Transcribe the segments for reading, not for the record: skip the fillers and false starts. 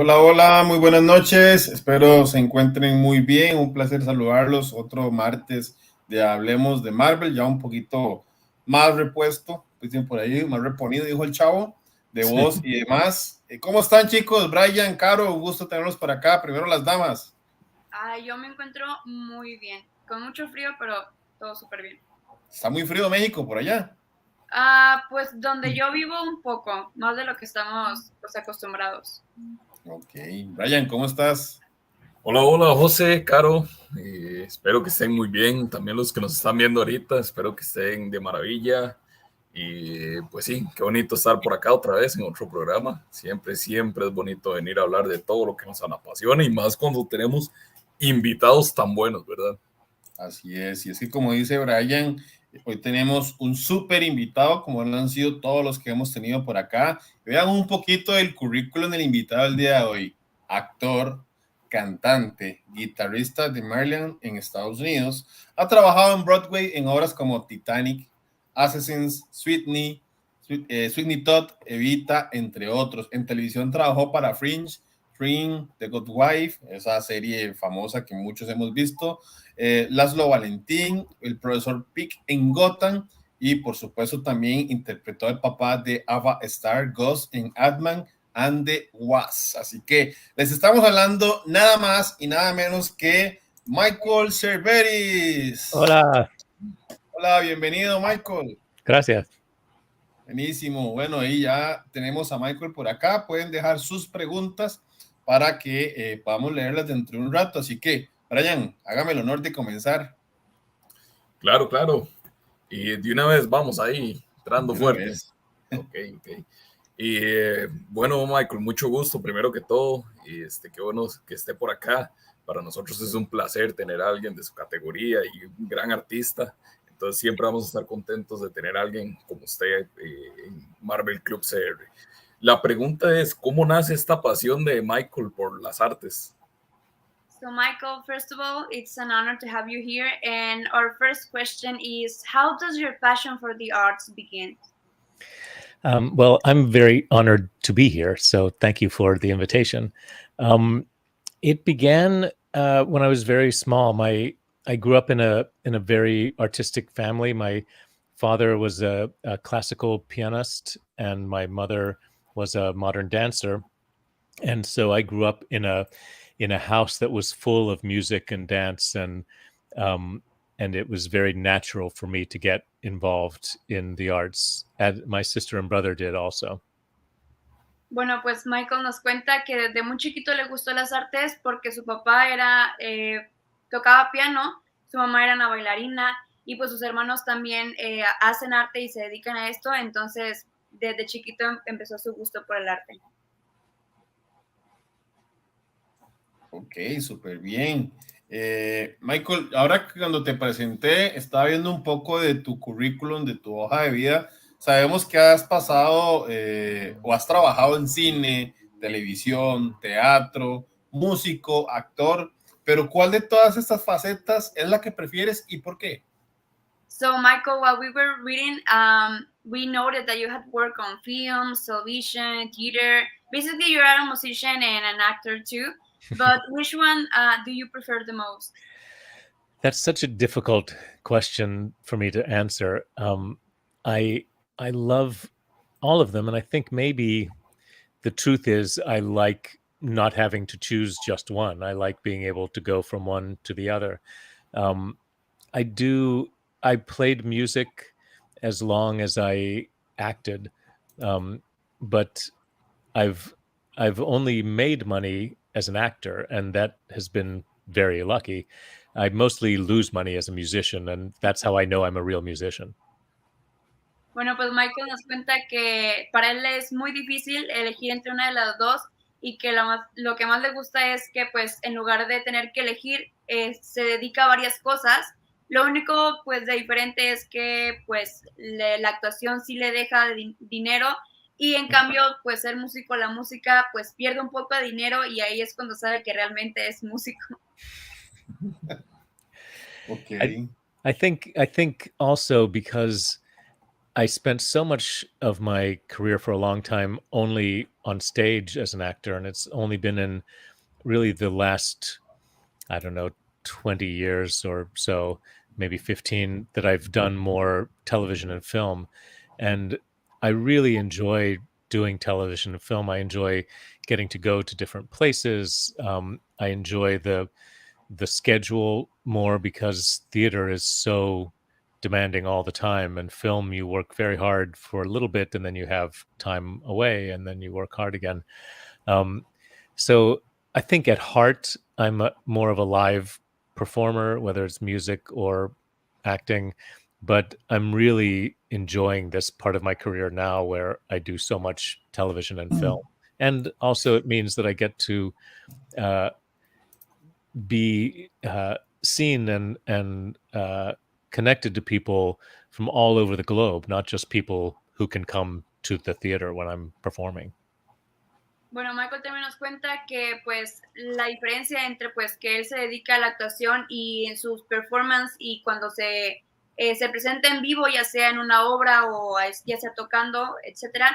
Hola, hola, muy buenas noches. Espero se encuentren muy bien. Un placer saludarlos. Otro martes de Hablemos de Marvel, ya un poquito más repuesto, dicen por ahí, más reponido, dijo el chavo, de voz y demás. ¿Cómo están, chicos? Brian, Caro, un gusto tenerlos por acá. Primero las damas. Yo me encuentro muy bien, con mucho frío, pero todo súper bien. Está muy frío México por allá. Pues donde yo vivo un poco, más de lo que estamos pues, acostumbrados. Ok, Brian, ¿cómo estás? Hola, hola, José, Caro. Espero que estén muy bien. También los que nos están viendo ahorita, espero que estén de maravilla. Y pues sí, qué bonito estar por acá otra vez en otro programa. Siempre, siempre es bonito venir a hablar de todo lo que nos apasiona y más cuando tenemos invitados tan buenos, ¿verdad? Así es, y es que como dice Brian, hoy tenemos un súper invitado, como lo han sido todos los que hemos tenido por acá. Vean un poquito del currículum del invitado del día de hoy. Actor, cantante, guitarrista de Maryland en Estados Unidos. Ha trabajado en Broadway en obras como Titanic, Assassins, Sweeney Todd, Evita, entre otros. En televisión trabajó para Fringe, The Good Wife, esa serie famosa que muchos hemos visto, Laszlo Valentín, el profesor Pick en Gotham, y por supuesto también interpretó al papá de Ava Star Ghost en Ant-Man and the Wasp. Así que les estamos hablando nada más y nada menos que Michael Cerveris. Hola. Hola, bienvenido Michael. Gracias. Buenísimo. Bueno, ahí ya tenemos a Michael por acá. Pueden dejar sus preguntas para que podamos leerlas dentro de un rato. Así que, Brian, hágame el honor de comenzar. Claro, claro. Y de una vez vamos ahí, entrando fuerte. Ok, ok. Y bueno, Michael, mucho gusto, primero que todo. Y qué bueno que esté por acá. Para nosotros es un placer tener a alguien de su categoría y un gran artista. Entonces siempre vamos a estar contentos de tener a alguien como usted en Marvel Club CR. La pregunta es, ¿cómo nace esta pasión de Michael por las artes? So Michael, first of all, it's an honor to have you here. And our first question is, how does your passion for the arts begin? Well, I'm very honored to be here, so thank you for the invitation. It began when I was very small. I grew up in a very artistic family. My father was a classical pianist, and my mother was a modern dancer, and so I grew up in a house that was full of music and dance, and it was very natural for me to get involved in the arts, as my sister and brother did also. Bueno, pues Michael nos cuenta que desde muy chiquito le gustó las artes porque su papá tocaba piano, su mamá era una bailarina y pues sus hermanos también hacen arte y se dedican a esto, entonces desde chiquito empezó su gusto por el arte. Ok, súper bien. Michael, ahora que cuando te presenté, estaba viendo un poco de tu currículum, de tu hoja de vida. Sabemos que has pasado o has trabajado en cine, televisión, teatro, músico, actor, pero ¿cuál de todas estas facetas es la que prefieres y por qué? So Michael, while we were reading, we noted that you had worked on films, television, theater. Basically, you're a musician and an actor too. But which one do you prefer the most? That's such a difficult question for me to answer. I love all of them, and I think maybe the truth is I like not having to choose just one. I like being able to go from one to the other. Um, I played music as long as I acted, but I've only made money as an actor, and that has been very lucky. I mostly lose money as a musician, and that's how I know I'm a real musician. Bueno, pues Michael nos cuenta que para él es muy difícil elegir entre una de las dos y que lo que más le gusta es que pues en lugar de tener que elegir se dedica a varias cosas. Lo único pues de diferente es que pues la actuación sí le deja dinero y en cambio pues ser músico, la música pues pierde un poco de dinero y ahí es cuando sabe que realmente es músico. Okay. I think also because I spent so much of my career for a long time only on stage as an actor, and it's only been in really the last, I don't know, 20 years or so, maybe 15, that I've done more television and film. And I really enjoy doing television and film. I enjoy getting to go to different places. I enjoy the schedule more because theater is so demanding all the time, and film you work very hard for a little bit and then you have time away and then you work hard again. So I think at heart I'm more of a live performer, whether it's music or acting, but I'm really enjoying this part of my career now where I do so much television and film. And also it means that I get to be seen and connected to people from all over the globe, not just people who can come to the theater when I'm performing. Bueno, Michael también nos cuenta que pues la diferencia entre pues que él se dedica a la actuación y en sus performances y cuando se presenta en vivo, ya sea en una obra o ya sea tocando, etcétera,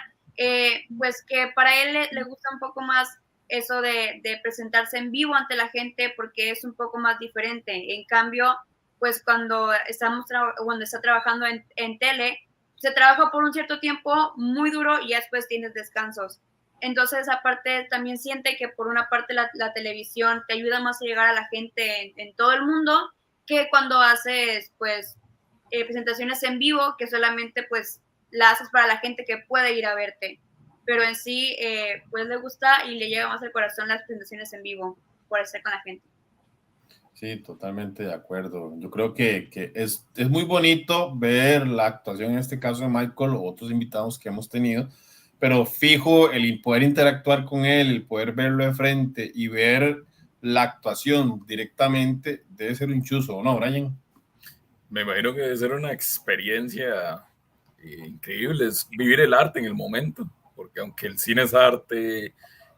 pues que para él le gusta un poco más eso de presentarse en vivo ante la gente porque es un poco más diferente. En cambio, pues cuando está trabajando en tele, se trabaja por un cierto tiempo muy duro y ya después tienes descansos. Entonces, aparte, también siente que por una parte la televisión te ayuda más a llegar a la gente en todo el mundo que cuando haces, pues, presentaciones en vivo, que solamente, pues, la haces para la gente que puede ir a verte. Pero en sí, pues, le gusta y le llega más al corazón las presentaciones en vivo, por estar con la gente. Sí, totalmente de acuerdo. Yo creo que es muy bonito ver la actuación, en este caso de Michael o otros invitados que hemos tenido, pero fijo, el poder interactuar con él, el poder verlo de frente y ver la actuación directamente debe ser un chuzo, ¿no, Brian? Me imagino que debe ser una experiencia increíble, es vivir el arte en el momento, porque aunque el cine es arte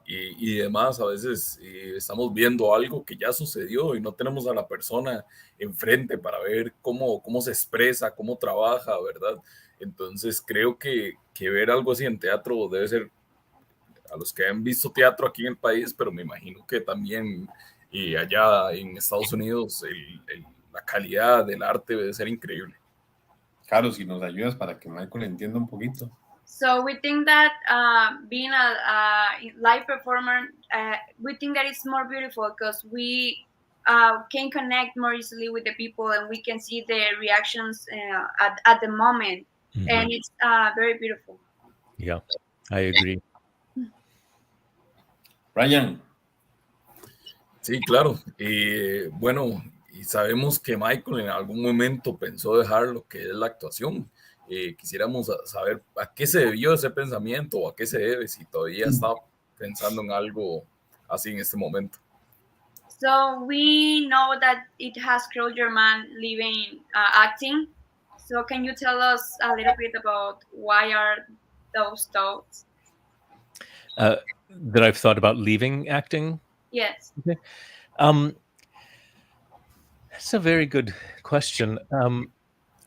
y demás, a veces estamos viendo algo que ya sucedió y no tenemos a la persona enfrente para ver cómo se expresa, cómo trabaja, ¿verdad? Entonces creo que ver algo así en teatro debe ser, a los que han visto teatro aquí en el país, pero me imagino que también allá en Estados Unidos la calidad del arte debe ser increíble. Claro, si nos ayudas para que Michael entienda un poquito. So we think that being a live performer, we think that it's more beautiful because we can connect more easily with the people and we can see their reactions at the moment. Mm-hmm. And it's very beautiful. Yeah, I agree. Ryan. Sí, claro. Bueno, y sabemos que Michael en algún momento pensó dejar lo que es la actuación. Quisiéramos saber a qué se debió ese pensamiento o a qué se debe, si todavía está pensando en algo así en este momento. So we know that it has crossed your mind leaving acting. So can you tell us a little bit about why are those thoughts? That I've thought about leaving acting? Yes. Okay. That's a very good question.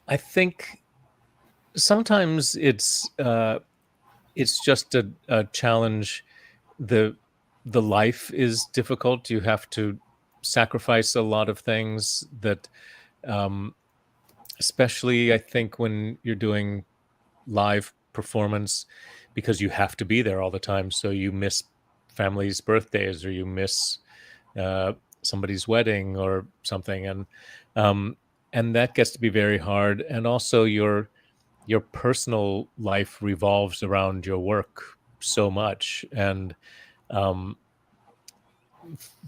I think sometimes it's just a challenge. The life is difficult. You have to sacrifice a lot of things that, especially I think when you're doing live performance, because you have to be there all the time. So you miss families' birthdays or you miss somebody's wedding or something. And that gets to be very hard. And also your personal life revolves around your work so much. And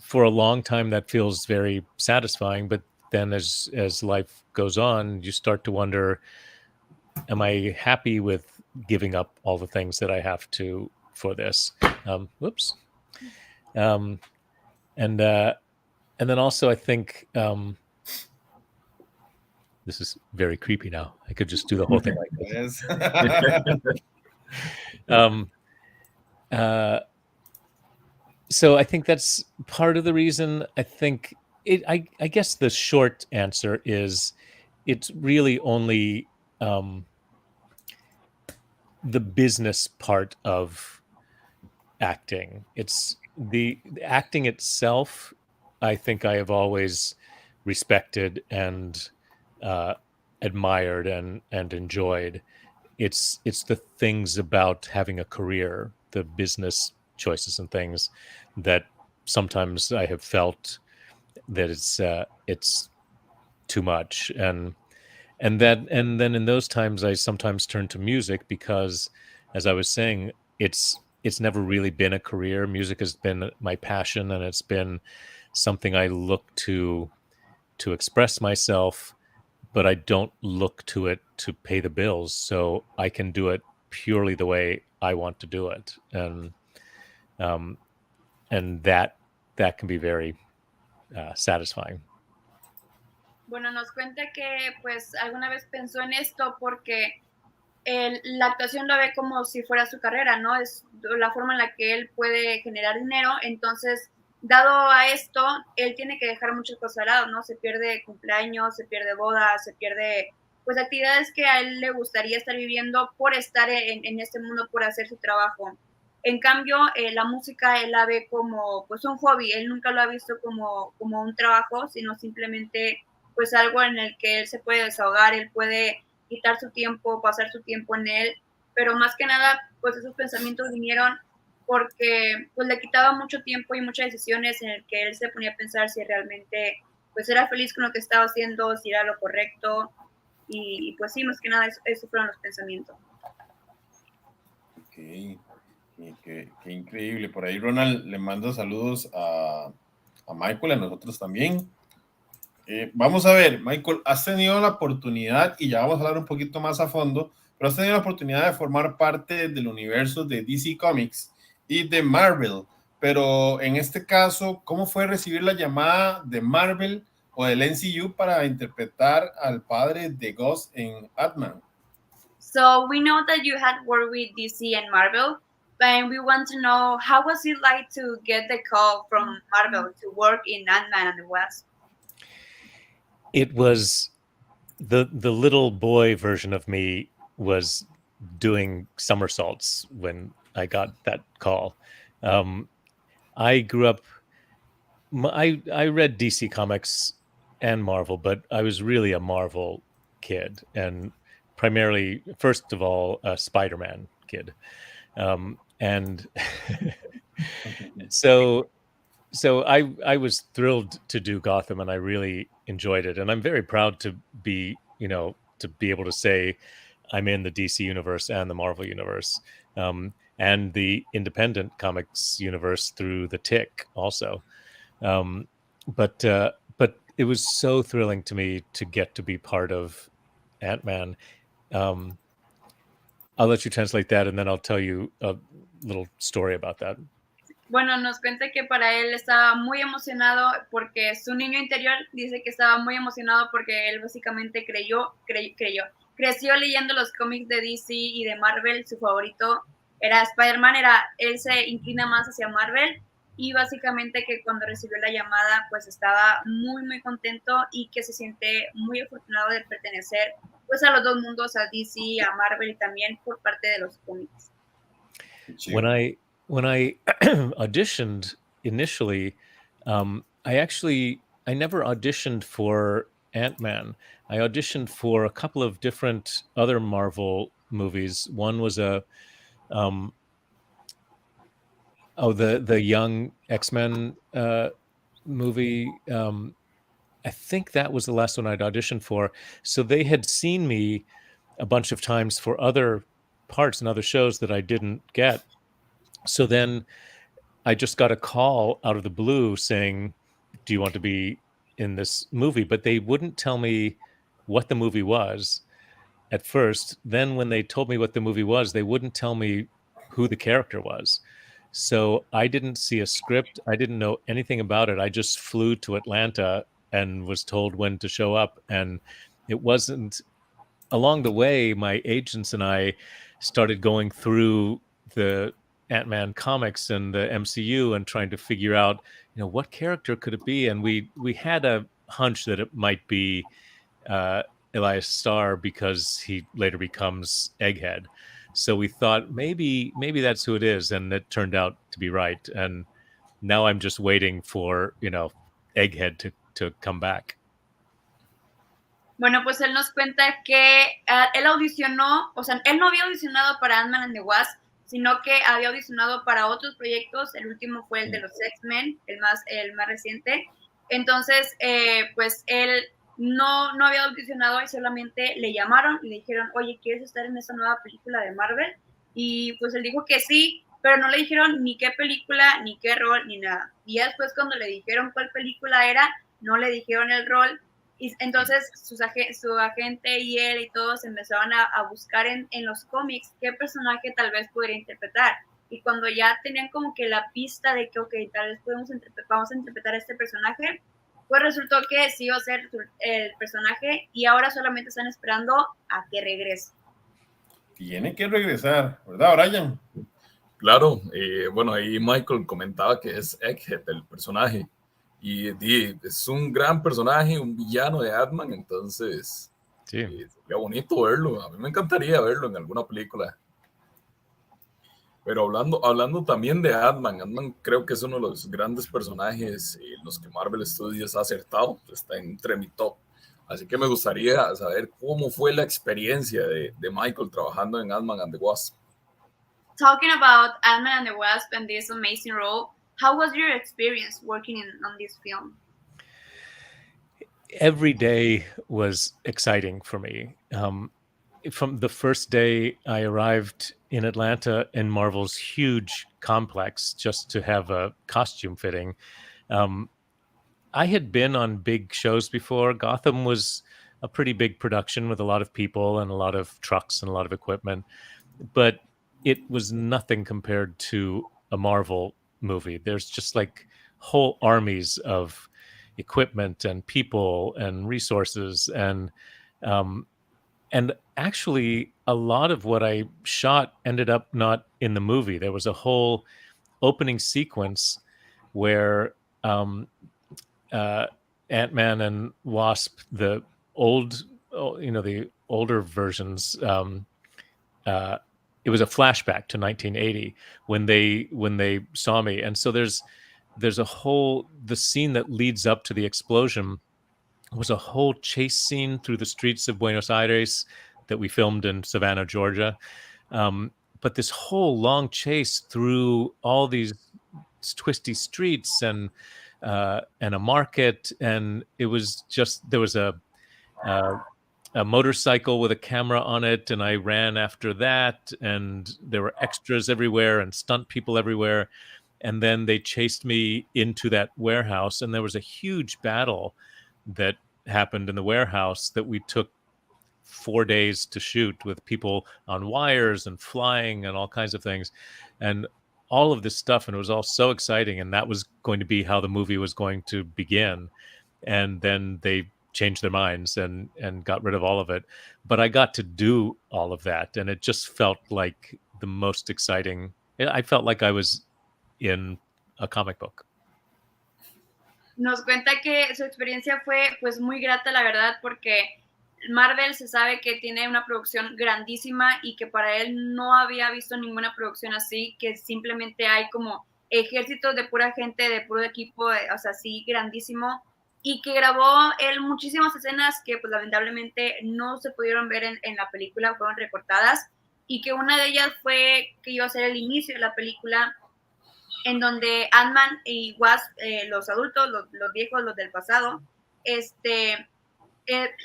for a long time, that feels very satisfying. But then as life goes on, you start to wonder, am I happy with giving up all the things that I have to for this? Whoops. And then also I think this is very creepy now. I could just do the whole thing like this. So I think that's part of the reason. I think I guess the short answer is it's really only the business part of acting. It's the acting itself. I think I have always respected and admired and enjoyed. It's the things about having a career, the business choices and things that sometimes I have felt that it's too much, and then in those times I sometimes turn to music because, as I was saying, it's never really been a career. Music has been my passion, and it's been something I look to express myself, but I don't look to it to pay the bills, so I can do it purely the way I want to do it, um, and that can be very satisfying. Bueno, nos cuenta que pues alguna vez pensó en esto porque la actuación lo ve como si fuera su carrera, ¿no? Es la forma en la que él puede generar dinero. Entonces, dado a esto, él tiene que dejar muchas cosas al lado, ¿no? Se pierde cumpleaños, se pierde bodas, se pierde pues actividades que a él le gustaría estar viviendo por estar en este mundo, por hacer su trabajo. En cambio, la música él la ve como pues un hobby, él nunca lo ha visto como un trabajo, sino simplemente pues algo en el que él se puede desahogar, él puede quitar su tiempo, pasar su tiempo en él, pero más que nada, pues esos pensamientos vinieron porque pues le quitaba mucho tiempo y muchas decisiones en el que él se ponía a pensar si realmente pues era feliz con lo que estaba haciendo, si era lo correcto, y pues sí, más que nada eso fueron los pensamientos. Ok, qué increíble. Por ahí Ronald le manda saludos a Michael, a nosotros también. Vamos a ver, Michael, has tenido la oportunidad, y ya vamos a hablar un poquito más a fondo, pero has tenido la oportunidad de formar parte del universo de DC Comics y de Marvel. Pero en este caso, ¿cómo fue recibir la llamada de Marvel o del MCU para interpretar al padre de Ghost en Ant-Man? So we know that you had worked with DC and Marvel, and we want to know how was it like to get the call from Marvel to work in Ant-Man and the Wasp? It was the little boy version of me was doing somersaults when I got that call. I grew up. I read DC Comics and Marvel, but I was really a Marvel kid, and primarily, first of all, a Spider-Man kid, and so I was thrilled to do Gotham, and I really enjoyed it, and I'm very proud to be to be able to say I'm in the DC universe and the Marvel universe, and the independent comics universe through the Tick also. Um, but it was so thrilling to me to get to be part of Ant-Man. Um, I'll let you translate that, and then I'll tell you a little story about that. Bueno, nos cuenta que para él estaba muy emocionado porque su niño interior dice que estaba muy emocionado porque él básicamente creció leyendo los cómics de DC y de Marvel. Su favorito era Spider-Man, él se inclina más hacia Marvel, y básicamente que cuando recibió la llamada pues estaba muy muy contento y que se siente muy afortunado de pertenecer pues a los dos mundos, a DC, a Marvel, y también por parte de los cómics. When I auditioned initially, I never auditioned for Ant-Man. I auditioned for a couple of different other Marvel movies. One was the young X-Men movie. I think that was the last one I'd auditioned for. So they had seen me a bunch of times for other parts and other shows that I didn't get. So then I just got a call out of the blue saying, "Do you want to be in this movie?" But they wouldn't tell me what the movie was at first. Then when they told me what the movie was, they wouldn't tell me who the character was. So I didn't see a script. I didn't know anything about it. I just flew to Atlanta and was told when to show up. And it wasn't along the way, my agents and I started going through the Ant-Man comics and the MCU and trying to figure out, what character could it be? And we had a hunch that it might be Elias Starr because he later becomes Egghead. So we thought maybe that's who it is, and it turned out to be right. And now I'm just waiting for, Egghead to come back. Bueno, pues él nos cuenta que él audicionó, o sea, él no había audicionado para Ant-Man and the Wasp, sino que había audicionado para otros proyectos. El último fue el de los X-Men, el más reciente. Entonces, pues él no había audicionado y solamente le llamaron y le dijeron, oye, ¿quieres estar en esa nueva película de Marvel? Y pues él dijo que sí, pero no le dijeron ni qué película, ni qué rol, ni nada. Y ya después cuando le dijeron cuál película era, no le dijeron el rol. Y entonces su agente y él y todos empezaron a buscar en los cómics qué personaje tal vez podría interpretar. Y cuando ya tenían como que la pista de que, ok, tal vez vamos a interpretar a este personaje, pues resultó que sí iba a ser el personaje y ahora solamente están esperando a que regrese. Tiene que regresar, ¿verdad, Brian? Claro, bueno, ahí Michael comentaba que es Egghead, el personaje. Y es un gran personaje, un villano de Ant-Man, entonces sí. Sería bonito verlo. A mí me encantaría verlo en alguna película. Pero hablando también de Ant-Man creo que es uno de los grandes personajes en los que Marvel Studios ha acertado, está entre mi top. Así que me gustaría saber cómo fue la experiencia de Michael trabajando en Ant-Man and the Wasp. Talking about Ant-Man and the Wasp and this amazing role, how was your experience working on this film? Every day was exciting for me. From the first day I arrived in Atlanta in Marvel's huge complex just to have a costume fitting, I had been on big shows before. Gotham was a pretty big production with a lot of people and a lot of trucks and a lot of equipment, but it was nothing compared to a Marvel movie. There's just like whole armies of equipment and people and resources and actually a lot of what I shot ended up not in the movie. There was a whole opening sequence where Ant-Man and Wasp, the the older versions, it was a flashback to 1980 when they saw me. And so there's the scene that leads up to the explosion was a whole chase scene through the streets of Buenos Aires that we filmed in Savannah, Georgia. But this whole long chase through all these twisty streets and a market, and it was just there was a motorcycle with a camera on it, and I ran after that, and there were extras everywhere and stunt people everywhere. And then they chased me into that warehouse, and there was a huge battle that happened in the warehouse that we took 4 days to shoot with people on wires and flying and all kinds of things and all of this stuff. And it was all so exciting. And that was going to be how the movie was going to begin. And then they changed their minds and got rid of all of it. But I got to do all of that. And it just felt like the most exciting. I felt like I was in a comic book. Nos cuenta que su experiencia fue pues muy grata, la verdad, porque Marvel se sabe que tiene una producción grandísima y que para él no había visto ninguna producción así, que simplemente hay como ejércitos de pura gente, de puro equipo, o sea, sí, grandísimo, y que grabó él muchísimas escenas que pues lamentablemente no se pudieron ver en la película, fueron recortadas, y que una de ellas fue que iba a ser el inicio de la película, en donde Ant-Man y Wasp, los adultos, los viejos, los del pasado,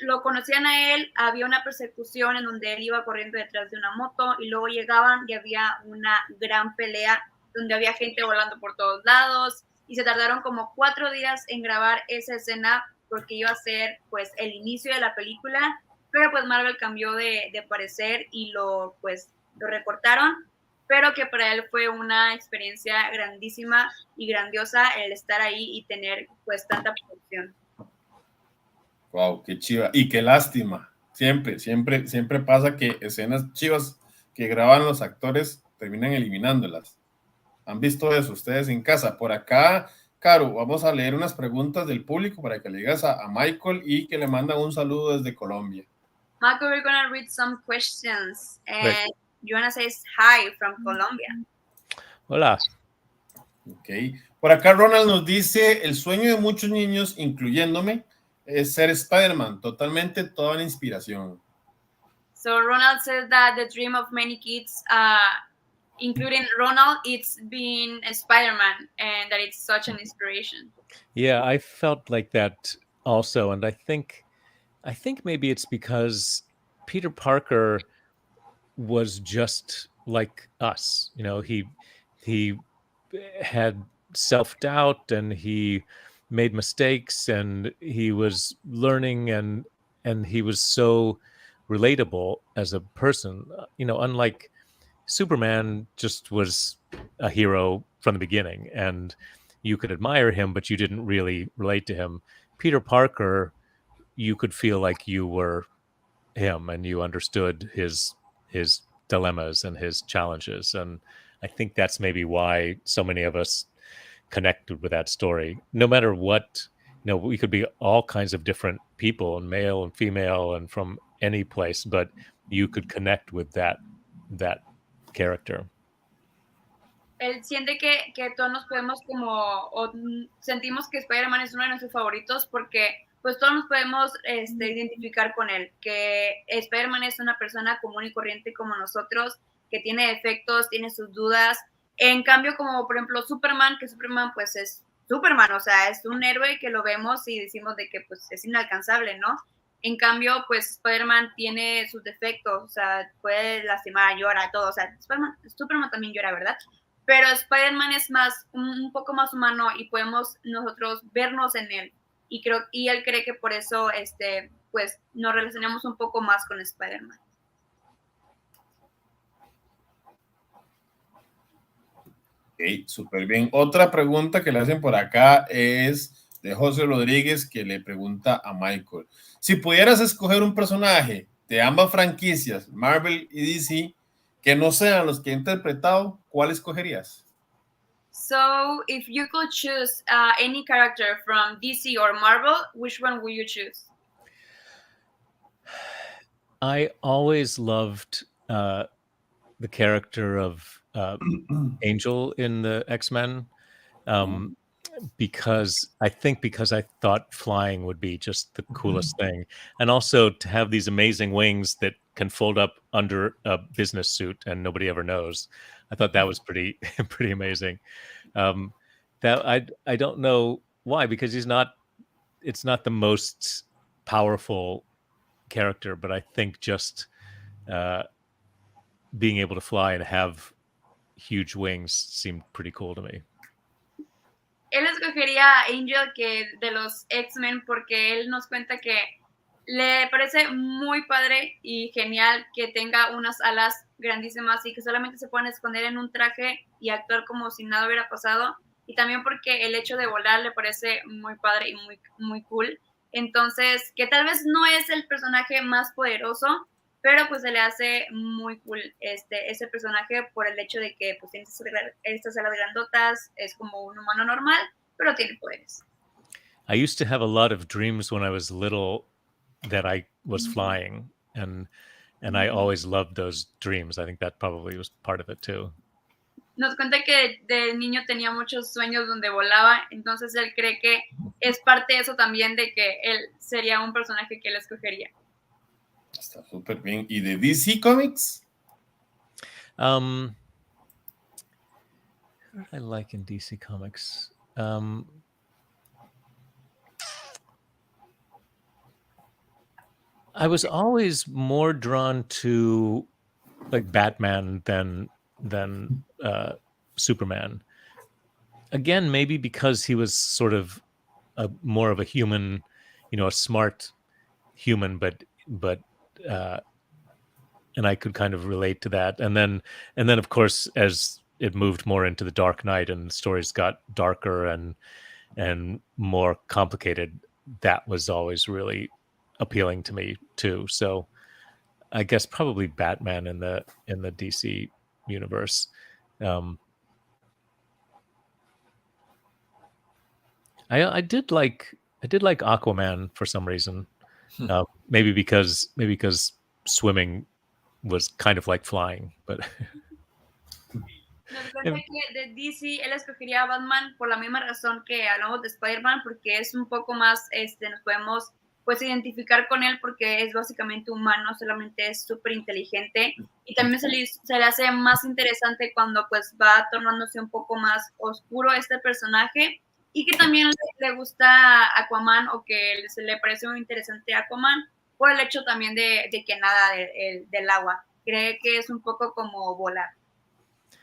lo conocían a él, había una persecución en donde él iba corriendo detrás de una moto y luego llegaban y había una gran pelea donde había gente volando por todos lados y se tardaron como 4 días en grabar esa escena porque iba a ser pues el inicio de la película, pero pues Marvel cambió de parecer y lo recortaron, pero que para él fue una experiencia grandísima y grandiosa el estar ahí y tener pues tanta producción. Wow, qué chiva. Y qué lástima. Siempre pasa que escenas chivas que graban los actores terminan eliminándolas. ¿Han visto eso ustedes en casa? Por acá, Caro, vamos a leer unas preguntas del público para que le digas a Michael y que le mandan un saludo desde Colombia. Michael, we're going to read some questions. And Joanna says hi from Colombia. Hola. Ok. Por acá Ronald nos dice, el sueño de muchos niños, incluyéndome, es ser Spider-Man. Totalmente toda una inspiración. So Ronald says that the dream of many kids, including Ronald, it's being a Spider-Man, and that it's such an inspiration. Yeah, I felt like that also, and I think maybe it's because Peter Parker was just like us. You know, he had self-doubt and he made mistakes and he was learning and he was so relatable as a person. You know, unlike Superman just was a hero from the beginning and you could admire him, but you didn't really relate to him. Peter Parker, you could feel like you were him and you understood his dilemmas and his challenges. And I think that's maybe why so many of us connected with that story. No matter what, you know, we could be all kinds of different people, and male and female and from any place, but you could connect with that character. Él siente que todos nos podemos sentimos que Spider-Man es uno de nuestros favoritos porque pues todos nos podemos identificar con él, que Spider-Man es una persona común y corriente como nosotros, que tiene defectos, tiene sus dudas. En cambio, como por ejemplo Superman, que Superman pues es Superman, o sea, es un héroe que lo vemos y decimos de que pues es inalcanzable, ¿no? En cambio, pues Spider-Man tiene sus defectos, o sea, puede lastimar, llora, todo, o sea, Superman también llora, ¿verdad? Pero Spider-Man es un poco más humano y podemos nosotros vernos en él. Y él cree que por eso pues nos relacionamos un poco más con Spider-Man. Ok, súper bien. Otra pregunta que le hacen por acá es de José Rodríguez, que le pregunta a Michael. Si pudieras escoger un personaje de ambas franquicias, Marvel y DC, que no sean los que he interpretado, ¿cuál escogerías? So, if you could choose any character from DC or Marvel, which one would you choose? I always loved the character of Angel in the X-Men. Because I thought flying would be just the coolest thing. And also to have these amazing wings that can fold up under a business suit and nobody ever knows. I thought that was pretty amazing. That I don't know why, because it's not the most powerful character, but I think just being able to fly and have huge wings seemed pretty cool to me. Él escogería a Angel que de los X-Men porque él nos cuenta que le parece muy padre y genial que tenga unas alas grandísimas y que solamente se puedan esconder en un traje y actuar como si nada hubiera pasado. Y también porque el hecho de volar le parece muy padre y muy, muy cool. Entonces, que tal vez no es el personaje más poderoso, pero pues se le hace muy cool ese personaje por el hecho de que pues tiene estas alas grandotas, es como un humano normal, pero tiene poderes. I used to have a lot of dreams when I was little that I was flying, and I always loved those dreams. I think that probably was part of it too. Nos cuenta que de niño tenía muchos sueños donde volaba, entonces él cree que es parte de eso también, de que él sería un personaje que él escogería. Está súper bien. ¿Y de DC Comics? What did I like in DC Comics? I was always more drawn to like Batman than Superman. Again, maybe because he was sort of more of a human, you know, a smart human, but and I could kind of relate to that. And then of course, as it moved more into the Dark Knight and the stories got darker and more complicated, that was always really appealing to me too. So I guess probably Batman in the DC universe. I did like Aquaman for some reason. Maybe because swimming was kind of like flying, but Nos cuenta que de DC él escogería a Batman por la misma razón que hablamos de Spider-Man, porque es un poco más, nos podemos pues identificar con él porque es básicamente humano, solamente es súper inteligente y también se le hace más interesante cuando pues va tornándose un poco más oscuro este personaje y que también le gusta Aquaman o que se le parece muy interesante Aquaman por el hecho también de que nada del agua. Cree que es un poco como volar.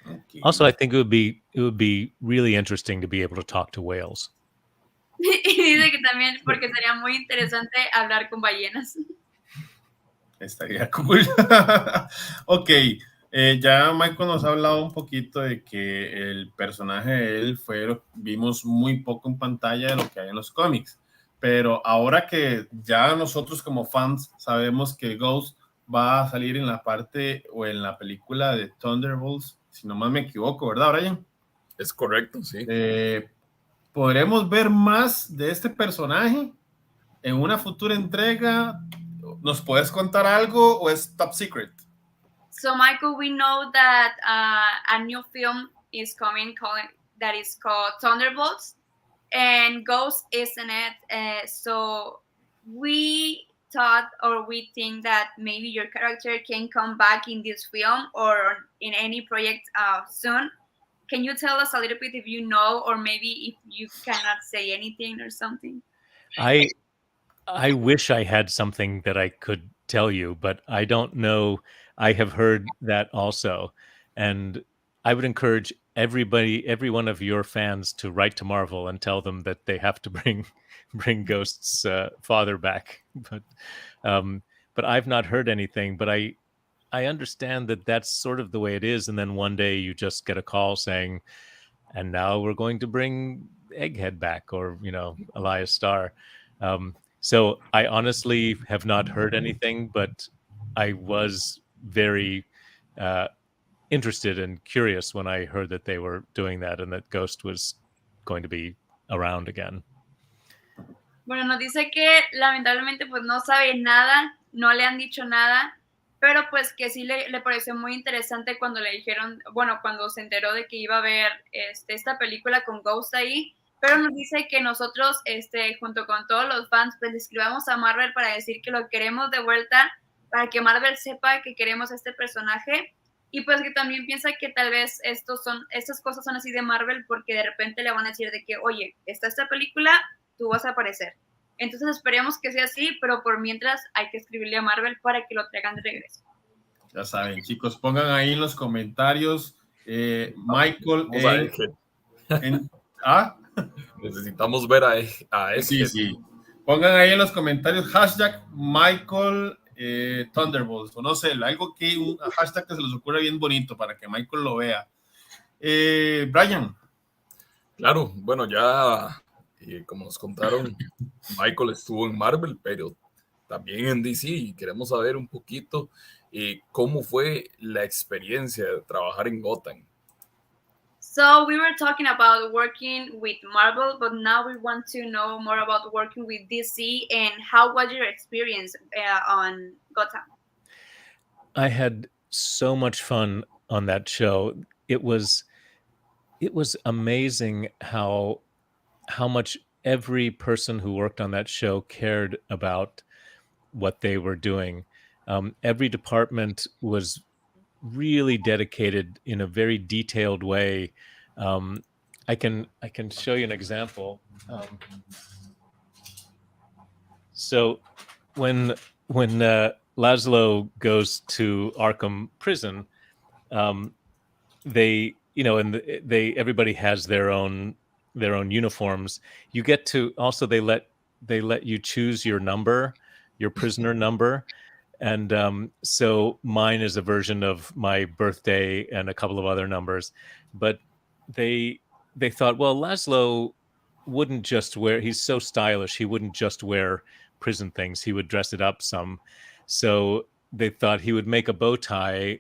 Okay. Also, I think it would be really interesting to be able to talk to whales. Y dice que también porque sería muy interesante hablar con ballenas. Estaría cool. Ok, ya Michael nos ha hablado un poquito de que el personaje de él vimos muy poco en pantalla de lo que hay en los cómics, pero ahora que ya nosotros como fans sabemos que Ghost va a salir en la parte o en la película de Thunderbolts, si no más me equivoco, ¿verdad, Brian? Es correcto, sí. ¿Podremos ver más de este personaje en una futura entrega? ¿Nos puedes contar algo o es top secret? So, Michael, we know that a new film is coming that is called Thunderbolts, and Ghost is in it. So we thought or we think that maybe your character can come back in this film or in any project soon. Can you tell us a little bit if you know, or maybe if you cannot say anything or something? I wish I had something that I could tell you, but I don't know. I have heard that also. And I would encourage every one of your fans to write to Marvel and tell them that they have to bring Ghost's father back. But I've not heard anything, but I understand that that's sort of the way it is. And then one day you just get a call saying, and now we're going to bring Egghead back, or, Elias Starr. So I honestly have not heard anything, but I was very interested and curious when I heard that they were doing that and that Ghost was going to be around again. Bueno, nos dice que lamentablemente pues no sabe nada, no le han dicho nada, pero pues que sí le pareció muy interesante cuando le dijeron, bueno, cuando se enteró de que iba a ver esta película con Ghost ahí, pero nos dice que nosotros, junto con todos los fans, pues le escribamos a Marvel para decir que lo queremos de vuelta, para que Marvel sepa que queremos a este personaje, y pues que también piensa que tal vez estas cosas son así de Marvel, porque de repente le van a decir de que, oye, está esta película, tú vas a aparecer. Entonces esperemos que sea así, pero por mientras hay que escribirle a Marvel para que lo traigan de regreso. Ya saben, chicos, pongan ahí en los comentarios Michael necesitamos ver a ese. Sí. Pongan ahí en los comentarios hashtag Michael Thunderbolts, o no sé, un hashtag que se les ocurra bien bonito para que Michael lo vea. Brian. Claro, bueno, ya como nos contaron, Michael estuvo en Marvel, pero también en DC, y queremos saber un poquito cómo fue la experiencia de trabajar en Gotham. So we were talking about working with Marvel, but now we want to know more about working with DC and how was your experience on Gotham? I had so much fun on that show. It was amazing how much every person who worked on that show cared about what they were doing. Every department was really dedicated in a very detailed way. I can show you an example. So when Laszlo goes to Arkham Prison, they everybody has their own uniforms. You get to also they let you choose your number, your prisoner number. And so mine is a version of my birthday and a couple of other numbers. But they thought, well, Laszlo wouldn't just he's so stylish, he wouldn't just wear prison things, he would dress it up some. So they thought he would make a bow tie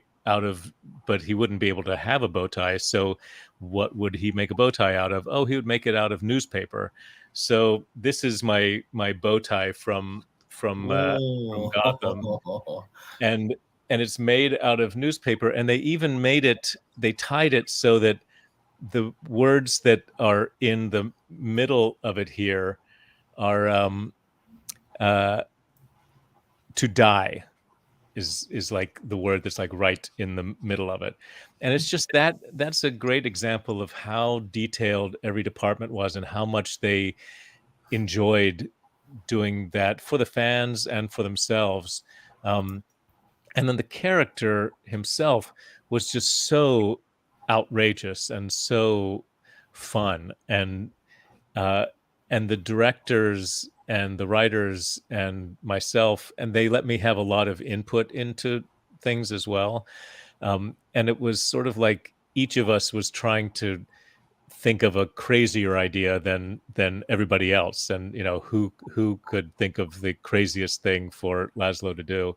but he wouldn't be able to have a bow tie. So what would he make a bow tie out of? Oh, he would make it out of newspaper. So this is my bow tie from Gotham, and it's made out of newspaper, and they tied it so that the words that are in the middle of it here are to die is like the word that's like right in the middle of it. And it's just that's a great example of how detailed every department was and how much they enjoyed doing that for the fans and for themselves. And then the character himself was just so outrageous and so fun. And the directors and the writers and myself, and they let me have a lot of input into things as well. And it was sort of like each of us was trying to think of a crazier idea than everybody else, and who could think of the craziest thing for Laszlo to do.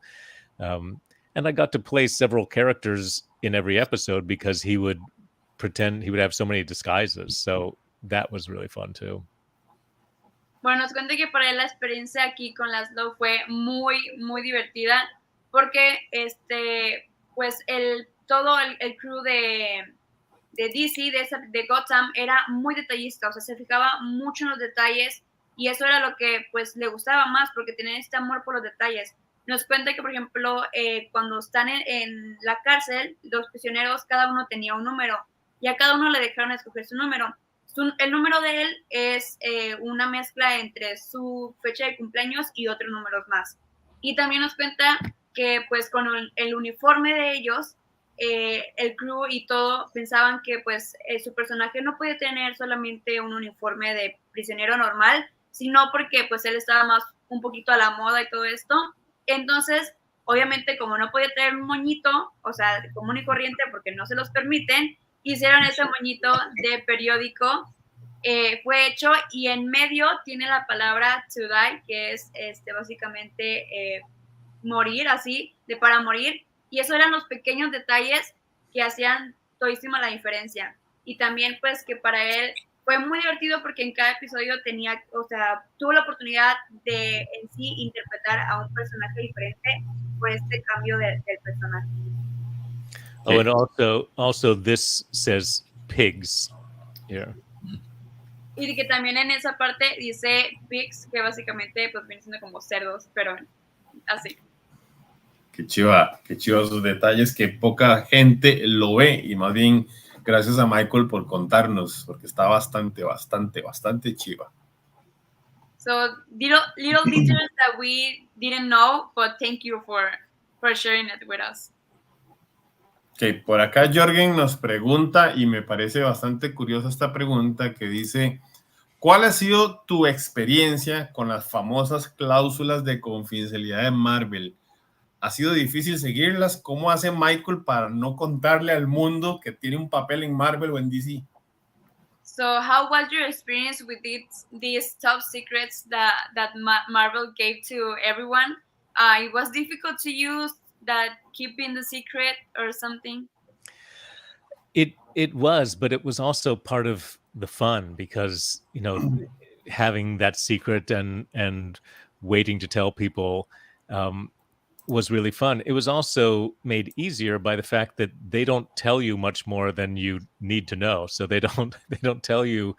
And I got to play several characters in every episode because he would have so many disguises, so that was really fun too. Bueno, nos cuenta que para él la experiencia aquí con Laszlo fue muy, muy divertida porque pues todo el crew de DC, de Gotham, era muy detallista, o sea, se fijaba mucho en los detalles y eso era lo que pues le gustaba más porque tenía este amor por los detalles. Nos cuenta que, por ejemplo, cuando están en la cárcel, los prisioneros, cada uno tenía un número y a cada uno le dejaron escoger su número. El número de él es una mezcla entre su fecha de cumpleaños y otros números más. Y también nos cuenta que pues con el uniforme de ellos, el crew y todo pensaban que pues su personaje no podía tener solamente un uniforme de prisionero normal, sino porque pues él estaba más un poquito a la moda y todo esto. Entonces, obviamente, como no podía tener un moñito, o sea, común y corriente, porque no se los permiten, hicieron ese moñito de periódico, fue hecho y en medio tiene la palabra to die, que es básicamente morir, así, de para morir, y eso eran los pequeños detalles que hacían todísima la diferencia. Y también pues que para él fue muy divertido porque en cada episodio tuvo la oportunidad de en sí interpretar a un personaje diferente por este cambio del personaje. Oh, and also this says pigs here. Y que también en esa parte dice pigs, que básicamente pues viene siendo como cerdos, pero así. Qué chiva esos detalles que poca gente lo ve, y más bien gracias a Michael por contarnos, porque está bastante chiva. So little details that we didn't know, but thank you for sharing it with us. Ok, por acá Jorgen nos pregunta, y me parece bastante curiosa esta pregunta, que dice: ¿cuál ha sido tu experiencia con las famosas cláusulas de confidencialidad de Marvel? ¿Ha sido difícil seguirlas? ¿Cómo hace Michael para no contarle al mundo que tiene un papel en Marvel o en DC? So how was your experience with these top secrets that Marvel gave to everyone? It was difficult to use that keeping the secret or something? It was, but it was also part of the fun because, having that secret and waiting to tell people was really fun. It was also made easier by the fact that they don't tell you much more than you need to know. So they don't tell you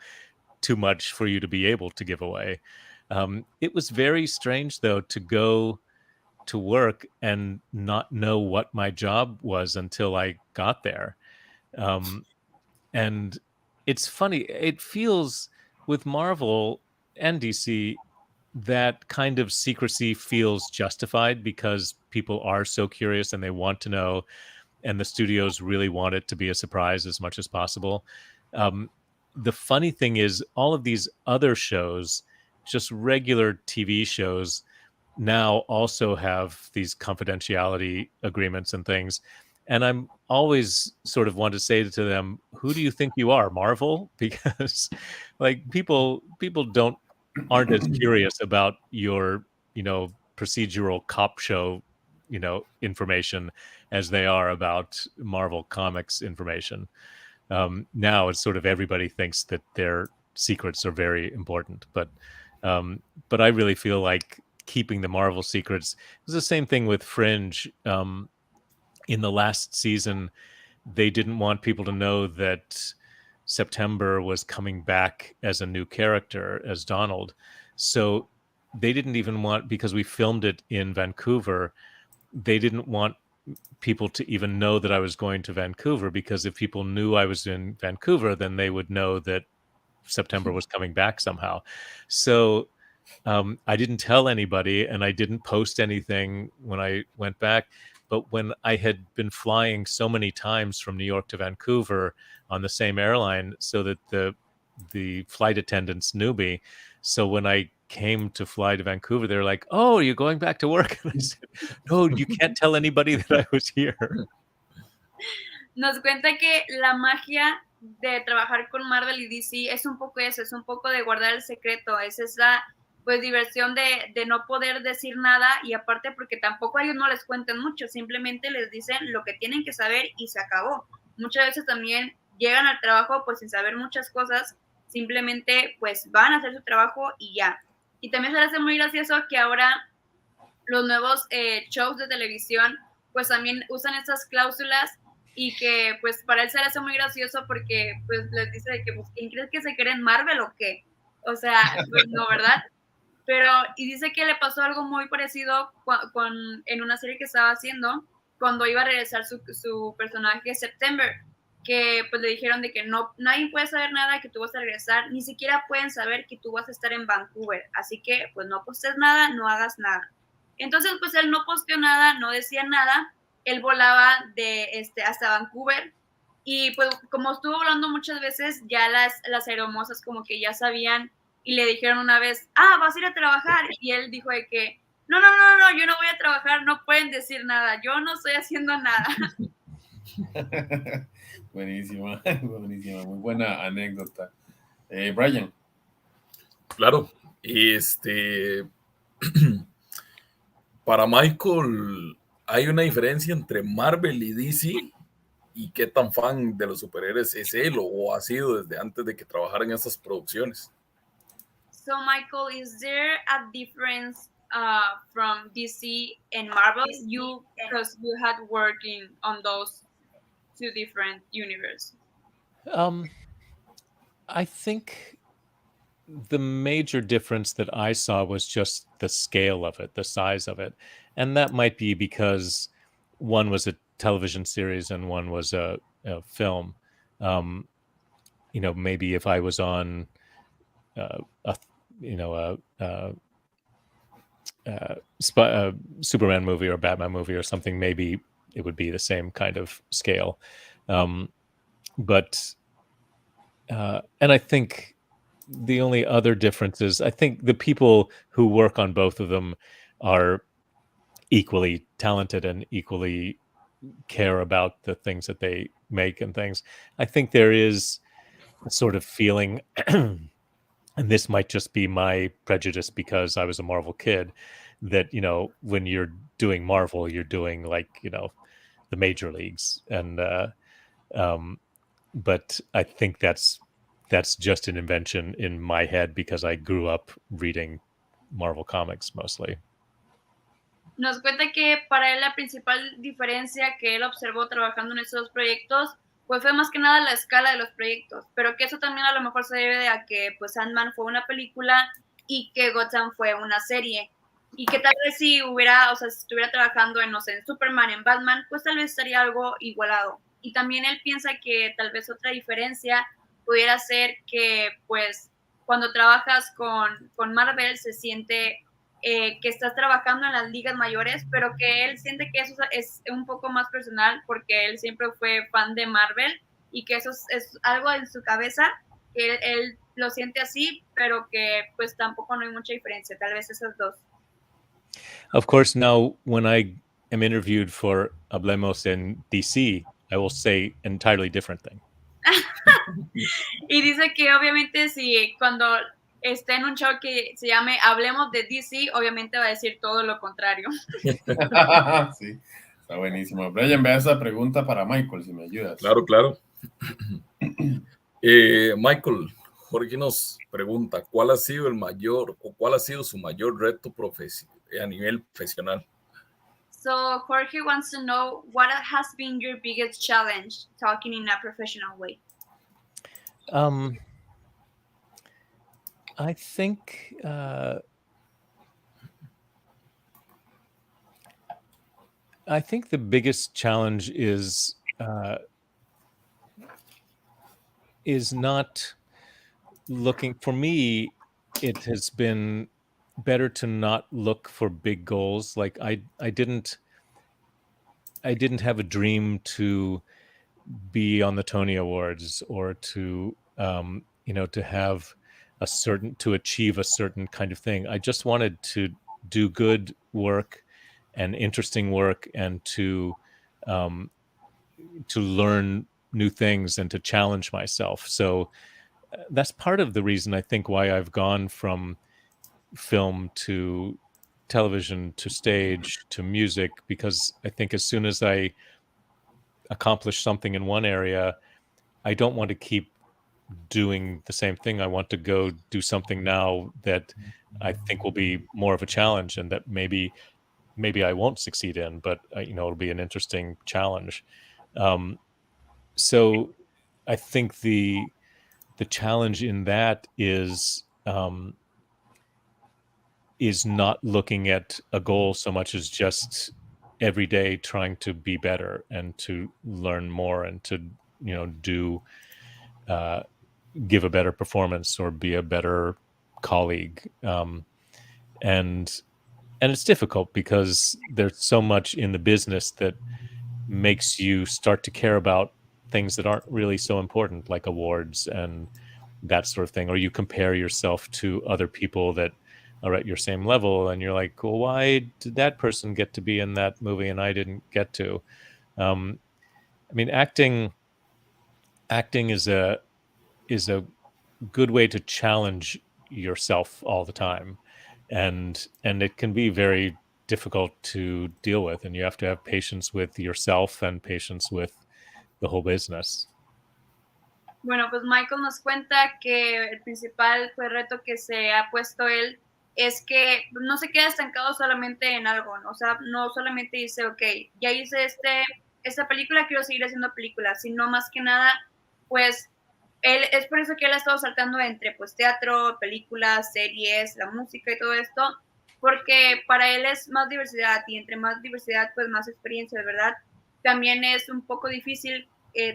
too much for you to be able to give away. It was very strange though to go to work and not know what my job was until I got there. And it's funny, it feels with Marvel and DC, that kind of secrecy feels justified because people are so curious and they want to know, and the studios really want it to be a surprise as much as possible. The funny thing is, all of these other shows, just regular TV shows, now also have these confidentiality agreements and things. And I'm always sort of want to say to them, who do you think you are, Marvel? Because like people aren't as curious about your, procedural cop show, information as they are about Marvel Comics information. Now it's sort of everybody thinks that their secrets are very important, but I really feel like keeping the Marvel secrets is the same thing with Fringe. in the last season, they didn't want people to know that September was coming back as a new character, as Donald. So they didn't even want, because we filmed it in Vancouver, they didn't want people to even know that I was going to Vancouver, because if people knew I was in Vancouver, then they would know that September was coming back somehow. So I didn't tell anybody, and I didn't post anything when I went back. But when I had been flying so many times from New York to Vancouver on the same airline, so that the flight attendants knew me. So when I came to fly to Vancouver, they're like, "Oh, you're going back to work?" And I said, "No, you can't tell anybody that I was here." Nos cuenta que la magia de trabajar con Marvel y DC es un poco eso, es un poco de guardar el secreto, es esa pues diversión de no poder decir nada, y aparte porque tampoco a ellos no les cuentan mucho, simplemente les dicen lo que tienen que saber y se acabó. Muchas veces también llegan al trabajo pues sin saber muchas cosas, simplemente pues van a hacer su trabajo y ya. Y también se les hace muy gracioso que ahora los nuevos shows de televisión pues también usan estas cláusulas, y que pues para él se le hace muy gracioso porque pues les dice de que pues, ¿quién crees que se cree en Marvel o qué? O sea, pues no, ¿verdad? Pero, y dice que le pasó algo muy parecido en una serie que estaba haciendo, cuando iba a regresar su personaje September, que pues le dijeron de que no, nadie puede saber nada, que tú vas a regresar, ni siquiera pueden saber que tú vas a estar en Vancouver, así que pues no postes nada, no hagas nada. Entonces pues él no posteó nada, no decía nada, él volaba hasta Vancouver, y pues como estuvo volando muchas veces, ya las aeromosas como que ya sabían, y le dijeron una vez, vas a ir a trabajar, y él dijo de que, no, yo no voy a trabajar, no pueden decir nada, yo no estoy haciendo nada. Buenísima, buenísima, muy buena anécdota. Brian. Claro, para Michael, ¿hay una diferencia entre Marvel y DC? ¿Y qué tan fan de los superhéroes es él o ha sido desde antes de que trabajara en estas producciones? So Michael, is there a difference from DC and Marvel? Because you had working on those two different universes. I think the major difference that I saw was just the scale of it, the size of it. And that might be because one was a television series and one was a film. Maybe if I was on Superman movie or Batman movie or something, maybe it would be the same kind of scale. And I think the only other difference is I think the people who work on both of them are equally talented and equally care about the things that they make and things. I think there is a sort of feeling, and this might just be my prejudice because I was a Marvel kid, that, when you're doing Marvel, you're doing like, the major leagues. And, but I think that's just an invention in my head because I grew up reading Marvel comics mostly. Nos cuenta que para él la principal diferencia que él observó trabajando en estos proyectos pues fue más que nada la escala de los proyectos, pero que eso también a lo mejor se debe a que pues Ant-Man fue una película y que Gotham fue una serie, y que tal vez si estuviera trabajando en, no sé, en Superman, en Batman, pues tal vez estaría algo igualado. Y también él piensa que tal vez otra diferencia pudiera ser que pues cuando trabajas con Marvel se siente que estás trabajando en las ligas mayores, pero que él siente que eso es un poco más personal porque él siempre fue fan de Marvel, y que eso es algo en su cabeza, que él lo siente así, pero que pues tampoco no hay mucha diferencia, tal vez esos dos. Of course, now when I am interviewed for Hablemos en DC, I will say an entirely different thing. Y dice que obviamente si cuando esté en un show que se llame Hablemos de DC, obviamente va a decir todo lo contrario. Sí, está buenísimo. Brian, vea esa pregunta para Michael, si me ayudas. Claro. Michael, Jorge nos pregunta, ¿cuál ha sido su mayor reto a nivel profesional? So Jorge wants to know what has been your biggest challenge talking in a professional way. I think the biggest challenge is not looking. For me, it has been better to not look for big goals. Like I didn't have a dream to be on the Tony Awards or to to have to achieve a certain kind of thing. I just wanted to do good work and interesting work, and to learn new things and to challenge myself. So that's part of the reason, I think, why I've gone from film to television to stage to music, because I think as soon as I accomplish something in one area, I don't want to keep doing the same thing. I want to go do something now that I think will be more of a challenge, and that maybe I won't succeed in, but it'll be an interesting challenge. So I think the challenge in that is not looking at a goal so much as just every day trying to be better and to learn more and to do give a better performance or be a better colleague. And it's difficult because there's so much in the business that makes you start to care about things that aren't really so important, like awards and that sort of thing. Or you compare yourself to other people that are at your same level, and you're like, well, why did that person get to be in that movie and I didn't get to? I mean, acting is a good way to challenge yourself all the time, and it can be very difficult to deal with, and you have to have patience with yourself and patience with the whole business. Bueno, pues Michael nos cuenta que el principal reto que se ha puesto él es que no se queda estancado solamente en algo, ¿no? O sea, no solamente dice, ok, ya hice esta película, quiero seguir haciendo películas, sino más que nada, pues, es por eso que él ha estado saltando entre, pues, teatro, películas, series, la música y todo esto, porque para él es más diversidad, y entre más diversidad, pues, más experiencia, ¿verdad? También es un poco difícil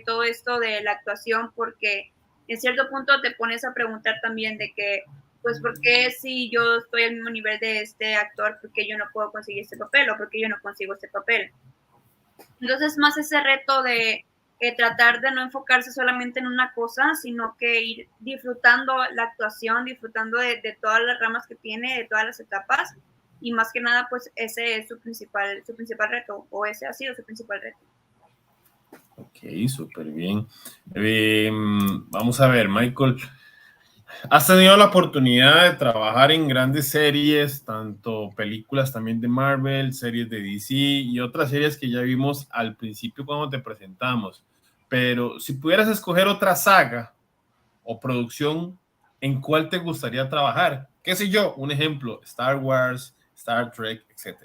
todo esto de la actuación, porque en cierto punto te pones a preguntar también de que, pues, ¿por qué si yo estoy al mismo nivel de este actor, por qué yo no puedo conseguir este papel o por qué yo no consigo este papel? Entonces, más ese reto de tratar de no enfocarse solamente en una cosa, sino que ir disfrutando la actuación, disfrutando de todas las ramas que tiene, de todas las etapas, y más que nada, pues ese es su principal reto, o ese ha sido su principal reto. Ok, súper bien. Vamos a ver, Michael, has tenido la oportunidad de trabajar en grandes series, tanto películas también de Marvel, series de DC y otras series que ya vimos al principio cuando te presentamos. Pero si pudieras escoger otra saga o producción, ¿en cuál te gustaría trabajar? ¿Qué sé yo? Un ejemplo, Star Wars, Star Trek, etc.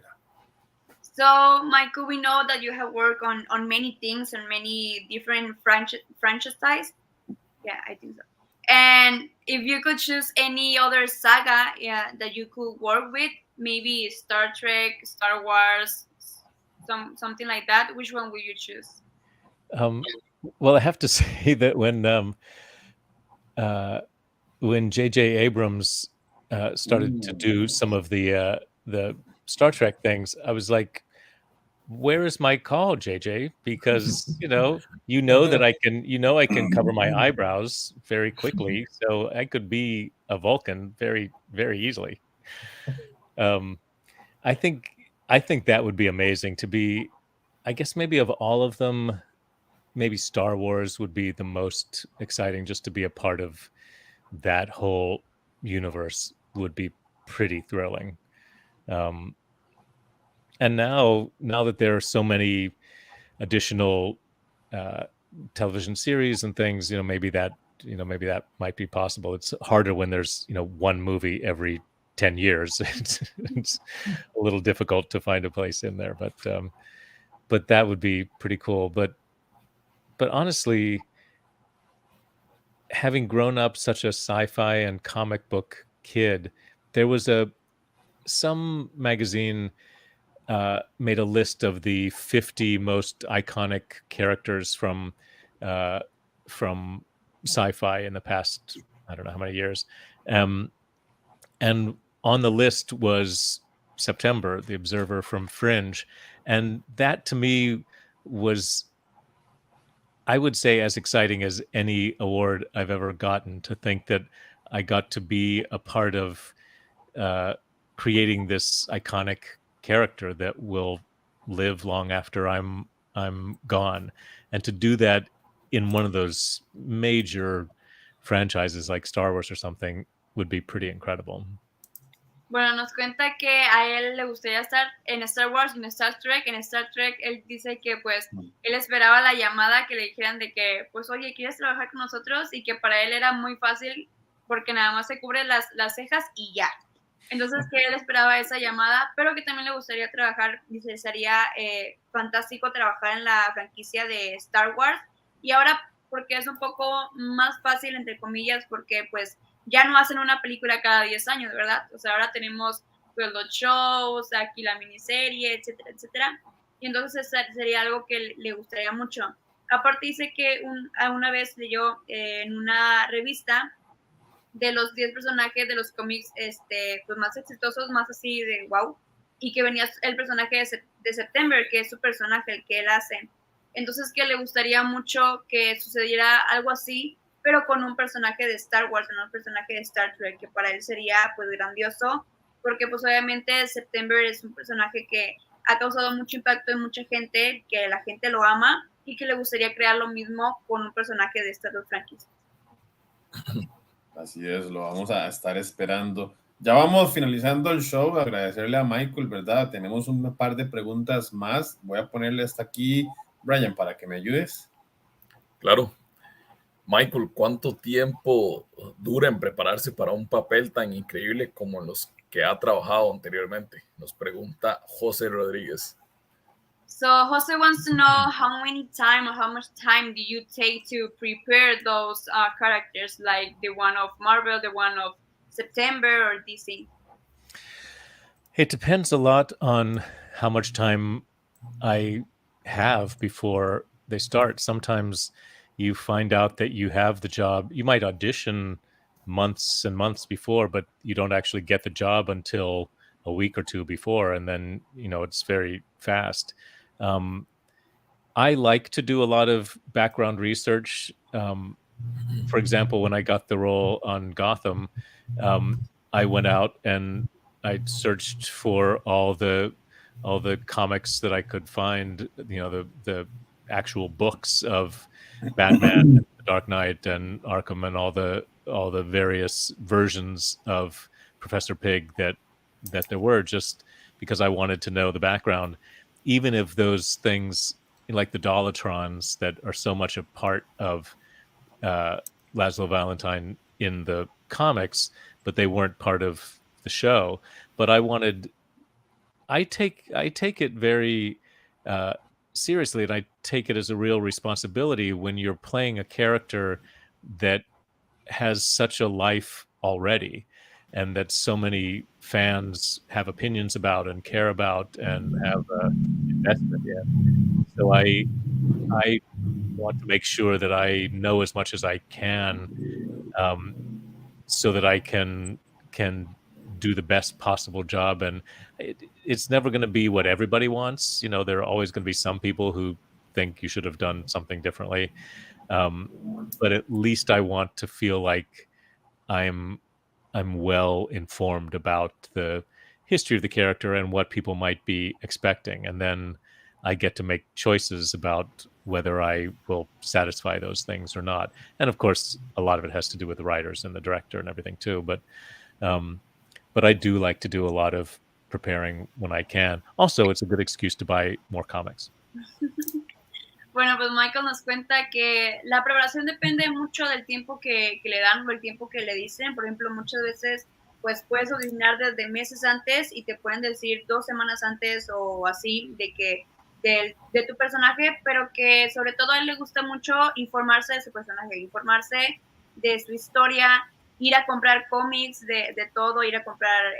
So, Michael, we know that you have worked on many things and many different franchises. Yeah, I think so. And if you could choose any other saga, yeah, that you could work with, maybe Star Trek, Star Wars, something like that, which one would you choose? Well, I have to say that when J.J. Abrams started to do some of the Star Trek things, I was like, where is my call, JJ? Because that I can cover my eyebrows very quickly, so I could be a Vulcan very, very easily. I think that would be amazing to be. I guess maybe of all of them, maybe Star Wars would be the most exciting. Just to be a part of that whole universe would be pretty thrilling. And now that there are so many additional television series and things, maybe that might be possible. It's harder when there's one movie every 10 years. It's a little difficult to find a place in there, but that would be pretty cool. But honestly, having grown up such a sci-fi and comic book kid, there was some magazine made a list of the 50 most iconic characters from sci-fi in the past, I don't know how many years. And on the list was September, the Observer from Fringe. And that to me was, I would say, as exciting as any award I've ever gotten, to think that I got to be a part of creating this iconic character that will live long after I'm gone, and to do that in one of those major franchises like Star Wars or something would be pretty incredible. Bueno, nos cuenta que a él le gustaría estar en Star Wars y en Star Trek. En Star Trek él dice que pues él esperaba la llamada que le dijeran de que pues oye, ¿quieres trabajar con nosotros? Y que para él era muy fácil porque nada más se cubre las cejas y ya. Entonces que él esperaba esa llamada, pero que también le gustaría trabajar, dice, sería fantástico trabajar en la franquicia de Star Wars. Y ahora porque es un poco más fácil, entre comillas, porque pues ya no hacen una película cada 10 años, ¿verdad? O sea, ahora tenemos pues los shows, aquí la miniserie, etcétera, etcétera. Y entonces sería algo que le gustaría mucho. Aparte dice que una vez leyó en una revista de los 10 personajes de los cómics pues más exitosos, más así de wow, y que venía el personaje de September, que es su personaje, el que él hace. Entonces que le gustaría mucho que sucediera algo así, pero con un personaje de Star Wars, no un personaje de Star Trek, que para él sería pues grandioso, porque pues obviamente September es un personaje que ha causado mucho impacto en mucha gente, que la gente lo ama y que le gustaría crear lo mismo con un personaje de estas dos franquicias. Así es, lo vamos a estar esperando. Ya vamos finalizando el show, agradecerle a Michael, ¿verdad? Tenemos un par de preguntas más. Voy a ponerle hasta aquí, Brian, para que me ayudes. Claro. Michael, ¿cuánto tiempo dura en prepararse para un papel tan increíble como los que ha trabajado anteriormente? Nos pregunta José Rodríguez. So Jose wants to know how much time do you take to prepare those characters, like the one of Marvel, the one of September, or DC? It depends a lot on how much time I have before they start. Sometimes you find out that you have the job. You might audition months and months before, but you don't actually get the job until a week or two before, and then it's very fast. I like to do a lot of background research. For example, when I got the role on Gotham, I went out and I searched for all the comics that I could find, the actual books of Batman, The Dark Knight, and Arkham, and all the various versions of Professor Pig that there were, just because I wanted to know the background, even if those things like the Dolatrons that are so much a part of Laszlo Valentine in the comics, but they weren't part of the show. But I take it very seriously, and I take it as a real responsibility when you're playing a character that has such a life already, and that so many fans have opinions about and care about and have investment in. So I want to make sure that I know as much as I can, so that I can do the best possible job. And it's never going to be what everybody wants. There are always going to be some people who think you should have done something differently. But at least I want to feel like I'm well informed about the history of the character and what people might be expecting. And then I get to make choices about whether I will satisfy those things or not. And of course, a lot of it has to do with the writers and the director and everything too. But I do like to do a lot of preparing when I can. Also, it's a good excuse to buy more comics. Bueno, pues Michael nos cuenta que la preparación depende mucho del tiempo que le dan o el tiempo que le dicen. Por ejemplo, muchas veces pues puedes ordenar desde meses antes y te pueden decir 2 semanas antes o así de tu personaje, pero que sobre todo a él le gusta mucho informarse de su personaje, informarse de su historia, ir a comprar cómics de todo, ir a comprar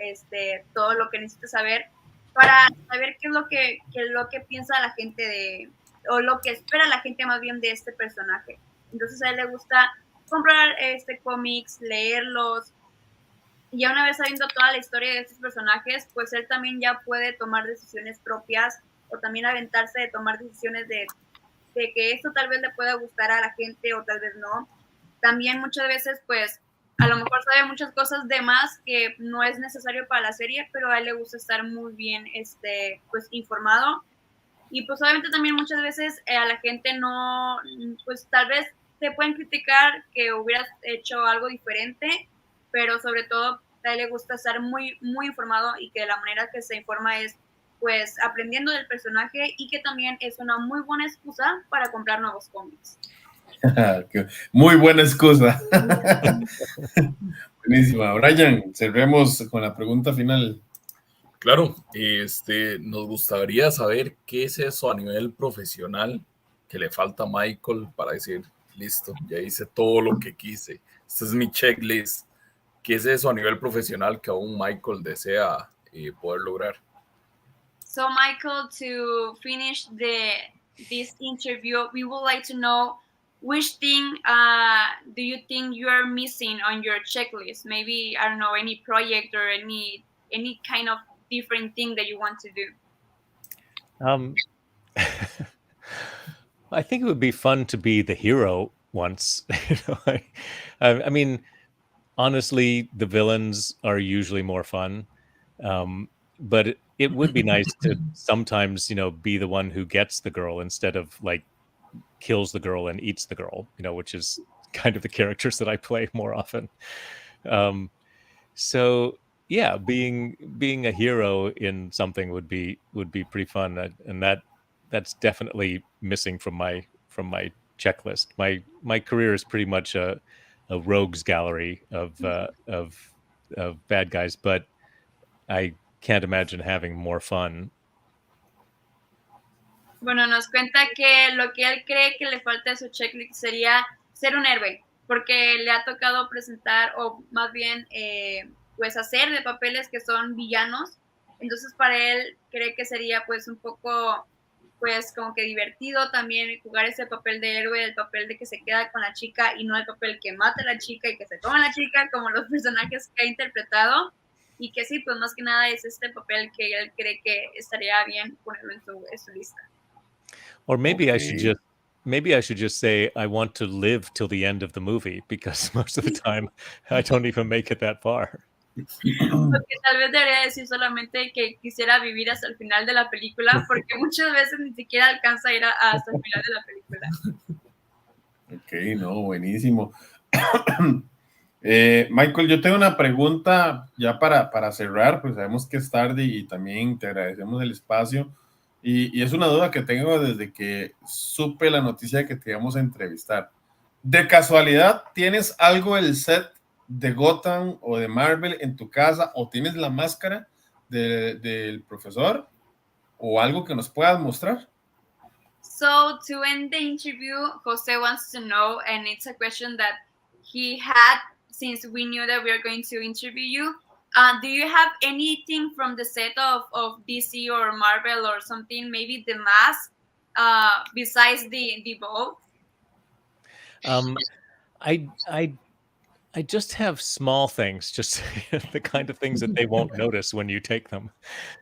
todo lo que necesitas saber para saber qué es lo que piensa la gente o lo que espera la gente más bien de este personaje. Entonces a él le gusta comprar cómics, leerlos, y ya una vez sabiendo toda la historia de estos personajes, pues él también ya puede tomar decisiones propias o también aventarse de tomar decisiones de que esto tal vez le pueda gustar a la gente o tal vez no. También muchas veces, pues, a lo mejor sabe muchas cosas de más que no es necesario para la serie, pero a él le gusta estar muy bien, pues, informado. Y pues obviamente también muchas veces a la gente no, pues tal vez te pueden criticar que hubieras hecho algo diferente, pero sobre todo a él le gusta estar muy, muy informado y que la manera que se informa es pues aprendiendo del personaje y que también es una muy buena excusa para comprar nuevos cómics. Muy buena excusa. Buenísima. Brian, cerremos con la pregunta final. Claro, nos gustaría saber qué es eso a nivel profesional que le falta a Michael para decir, listo, ya hice todo lo que quise. Esta es mi checklist. ¿Qué es eso a nivel profesional que aún Michael desea poder lograr? So Michael, to finish this interview, we would like to know which thing do you think you are missing on your checklist? Maybe, I don't know, any project or any kind of different thing that you want to do. I think it would be fun to be the hero once. I mean, honestly, the villains are usually more fun. But it would be nice to sometimes, be the one who gets the girl instead of like kills the girl and eats the girl, which is kind of the characters that I play more often. So yeah, being a hero in something would be pretty fun, and that's definitely missing from my checklist. My career is pretty much a rogues gallery of bad guys, but I can't imagine having more fun. Bueno, nos cuenta que lo que él cree que le falta a su checklist sería ser un héroe, porque le ha tocado presentar o más bien pues hacer de papeles que son villanos. Entonces para él cree que sería pues un poco pues como que divertido también jugar ese papel de héroe, el papel de que se queda con la chica y no el papel que mata a la chica y que se toma a la chica como los personajes que ha interpretado. Y que sí, pues más que nada es este papel que él cree que estaría bien ponerlo en su lista. Or maybe I should just say I want to live till the end of the movie, because most of the time I don't even make it that far. Porque tal vez debería decir solamente que quisiera vivir hasta el final de la película, porque muchas veces ni siquiera alcanza a ir hasta el final de la película. Ok, no, buenísimo. Michael, yo tengo una pregunta ya para cerrar, pues sabemos que es tarde y también te agradecemos el espacio. Y es una duda que tengo desde que supe la noticia de que te íbamos a entrevistar. ¿De casualidad tienes algo del set de Gotham o de Marvel en tu casa, o tienes la máscara del profesor o algo que nos puedas mostrar? So to end the interview, Jose wants to know, and it's a question that he had since we knew that we are going to interview you. Do you have anything from the set of DC or Marvel or something, maybe the mask, besides the bow? I just have small things, just the kind of things that they won't notice when you take them.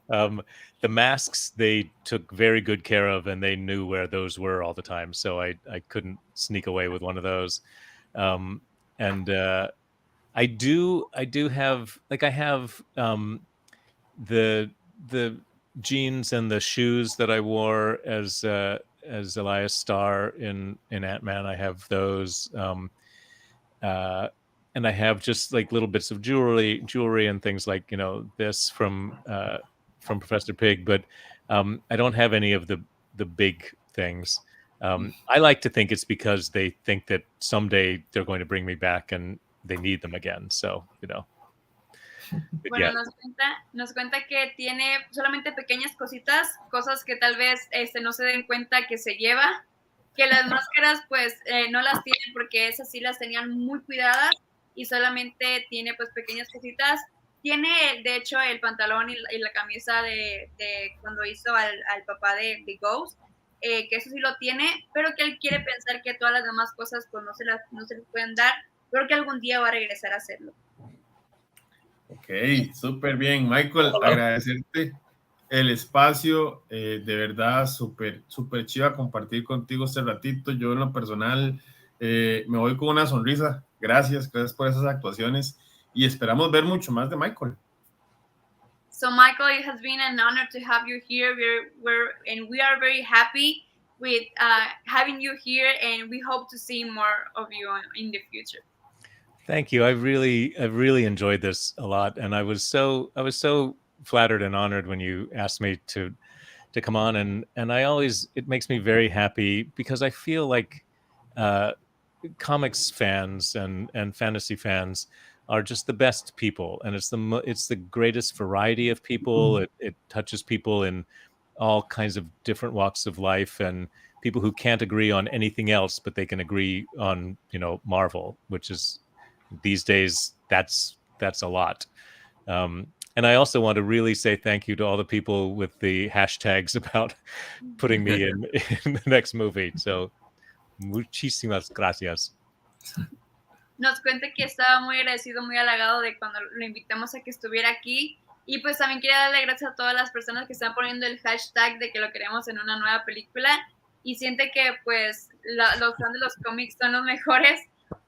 The masks they took very good care of, and they knew where those were all the time, so I couldn't sneak away with one of those. And I do have, like, I have the jeans and the shoes that I wore as Elias Starr in Ant-Man. I have those. And I have just like little bits of jewelry and things like, this from Professor Pig, but I don't have any of the big things. I like to think it's because they think that someday they're going to bring me back and they need them again. So, Bueno, nos cuenta que tiene solamente pequeñas cositas, cosas que tal vez no se den cuenta que se lleva, que las máscaras pues no las tienen porque esas sí las tenían muy cuidadas y solamente tiene pues pequeñas cositas. Tiene de hecho el pantalón y la camisa de cuando hizo al papá de Ghost, que eso sí lo tiene, pero que él quiere pensar que todas las demás cosas pues no se las pueden dar, pero que algún día va a regresar a hacerlo. Ok, súper bien, Michael, agradecerte el espacio, de verdad, súper chiva compartir contigo este ratito. Yo en lo personal me voy con una sonrisa. Gracias por esas actuaciones y esperamos ver mucho más de Michael. So Michael, it has been an honor to have you here. We are very happy with having you here, and we hope to see more of you in the future. Thank you. I've really enjoyed this a lot, and I was so flattered and honored when you asked me to come on, and it makes me very happy because I feel like comics fans and fantasy fans are just the best people, and it's the greatest variety of people. It touches people in all kinds of different walks of life, and people who can't agree on anything else, but they can agree on Marvel, which is these days that's a lot. And I also want to really say thank you to all the people with the hashtags about putting me in the next movie. So, muchísimas gracias. Nos cuenta que estaba muy agradecido, muy halagado de cuando lo invitamos a que estuviera aquí. Y pues también quería darle gracias a todas las personas que están poniendo el hashtag de que lo queremos en una nueva película. Y siente que pues los fans de los cómics son los mejores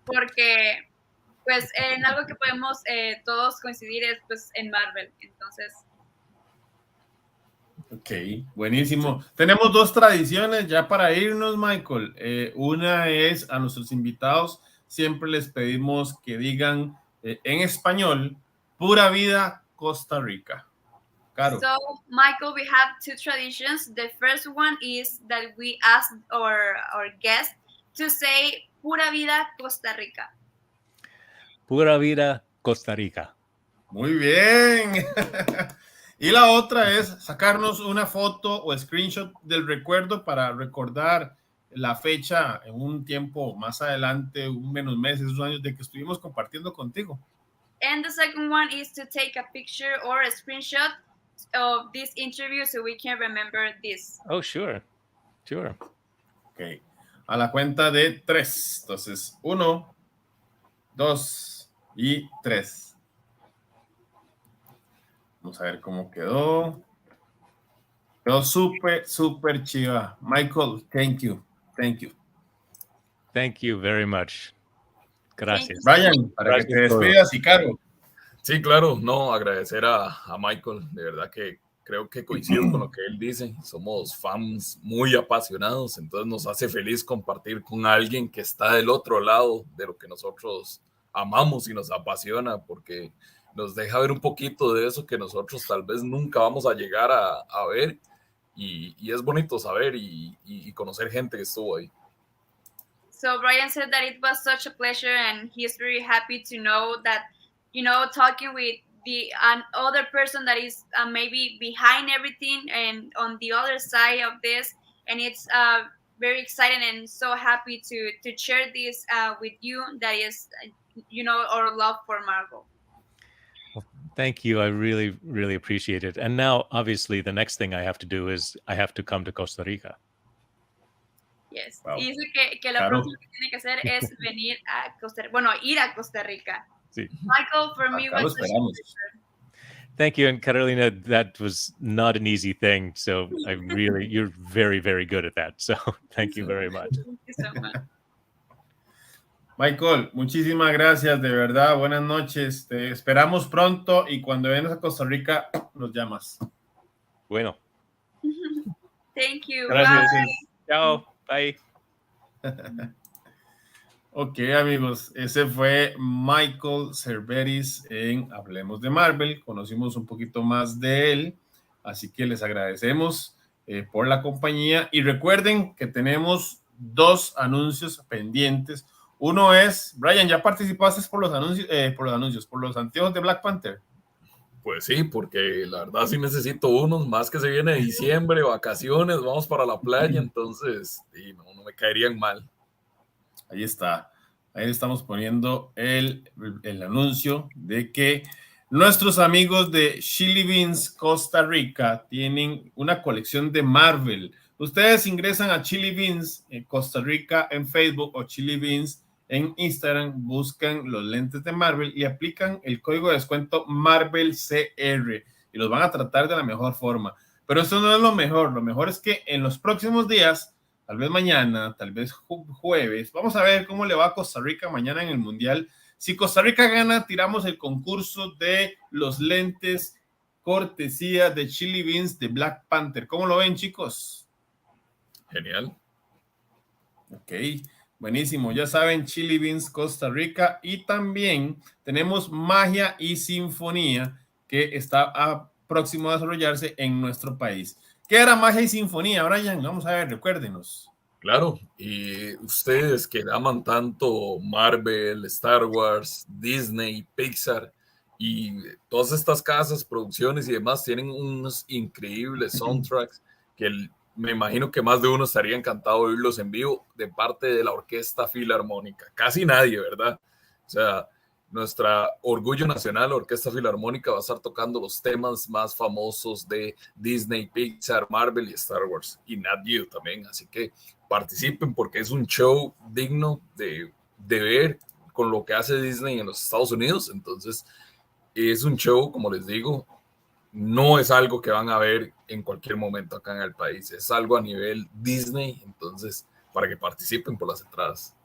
porque pues en algo que podemos todos coincidir es pues en Marvel. Entonces... Ok, buenísimo. Tenemos dos tradiciones ya para irnos, Michael. Una es a nuestros invitados, siempre les pedimos que digan en español, pura vida Costa Rica. Caro. So, Michael, we have two traditions. The first one is that we ask our guests to say pura vida Costa Rica. Pura vida Costa Rica. Muy bien. Y la otra es sacarnos una foto o screenshot del recuerdo para recordar la fecha en un tiempo más adelante, menos meses, unos años de que estuvimos compartiendo contigo. And the second one is to take a picture or a screenshot of this interview so we can remember this. Oh, sure. Ok. A la cuenta de 3. Entonces, 1, 2 y 3. Vamos a ver cómo quedó. Quedó súper chiva. Michael, thank you. Thank you very much. Gracias. Brian, para que te despidas y Caro. Sí, claro, no, agradecer a Michael, de verdad que creo que coincido con lo que él dice, somos fans muy apasionados, entonces nos hace feliz compartir con alguien que está del otro lado de lo que nosotros amamos y nos apasiona, porque nos deja ver un poquito de eso que nosotros tal vez nunca vamos a llegar a ver, y es bonito saber y conocer gente que estuvo ahí. So Brian said that it was such a pleasure, and he's very happy to know that, talking with the other person that is maybe behind everything and on the other side of this, and it's very exciting and so happy to share this with you. That is, our love for Marvel. Thank you. I really, really appreciate it. And now, obviously, the next thing I have to do is I have to come to Costa Rica. Yes. Wow. Y dice que lo próximo que tiene que hacer es venir a ir a Costa Rica. Sí. Michael, for me was such a pleasure. Thank you. And Carolina, that was not an easy thing. So you're very, very good at that. So thank you very much. Thank you so much. Michael, muchísimas gracias, de verdad. Buenas noches. Te esperamos pronto y cuando vengas a Costa Rica nos llamas. Bueno. Thank you. Gracias. Bye. Chao. Bye. Ok, amigos, ese fue Michael Cerveris en Hablemos de Marvel. Conocimos un poquito más de él, así que les agradecemos por la compañía. Y recuerden que tenemos 2 anuncios pendientes. Uno es, Brian, ¿ya participaste por los anuncios, por los anteojos de Black Panther? Pues sí, porque la verdad sí necesito unos, más que se viene diciembre, vacaciones, vamos para la playa, entonces y no me caerían mal. Ahí está. Ahí estamos poniendo el anuncio de que nuestros amigos de Chili Beans Costa Rica tienen una colección de Marvel. Ustedes ingresan a Chili Beans en Costa Rica en Facebook o Chili Beans en Instagram, buscan los lentes de Marvel y aplican el código de descuento MarvelCR y los van a tratar de la mejor forma. Pero eso no es lo mejor es que en los próximos días, tal vez mañana, tal vez jueves, vamos a ver cómo le va a Costa Rica mañana en el Mundial. Si Costa Rica gana, tiramos el concurso de los lentes cortesía de Chili Beans de Black Panther. ¿Cómo lo ven, chicos? Genial. Ok, buenísimo. Ya saben, Chili Beans Costa Rica. Y también tenemos Magia y Sinfonía, que está próximo a desarrollarse en nuestro país. ¿Qué era Magia y Sinfonía, Brian? Vamos a ver, recuérdenos. Claro, y ustedes que aman tanto Marvel, Star Wars, Disney, Pixar y todas estas casas, producciones y demás tienen unos increíbles soundtracks que me imagino que más de uno estaría encantado de oírlos en vivo de parte de la Orquesta Filarmónica. Casi nadie, ¿verdad? O sea, nuestra orgullo nacional, la Orquesta Filarmónica, va a estar tocando los temas más famosos de Disney, Pixar, Marvel y Star Wars. Y Nat Geo también. Así que participen porque es un show digno de ver con lo que hace Disney en los Estados Unidos. Entonces, es un show, como les digo, no es algo que van a ver en cualquier momento acá en el país. Es algo a nivel Disney. Entonces, para que participen por las entradas.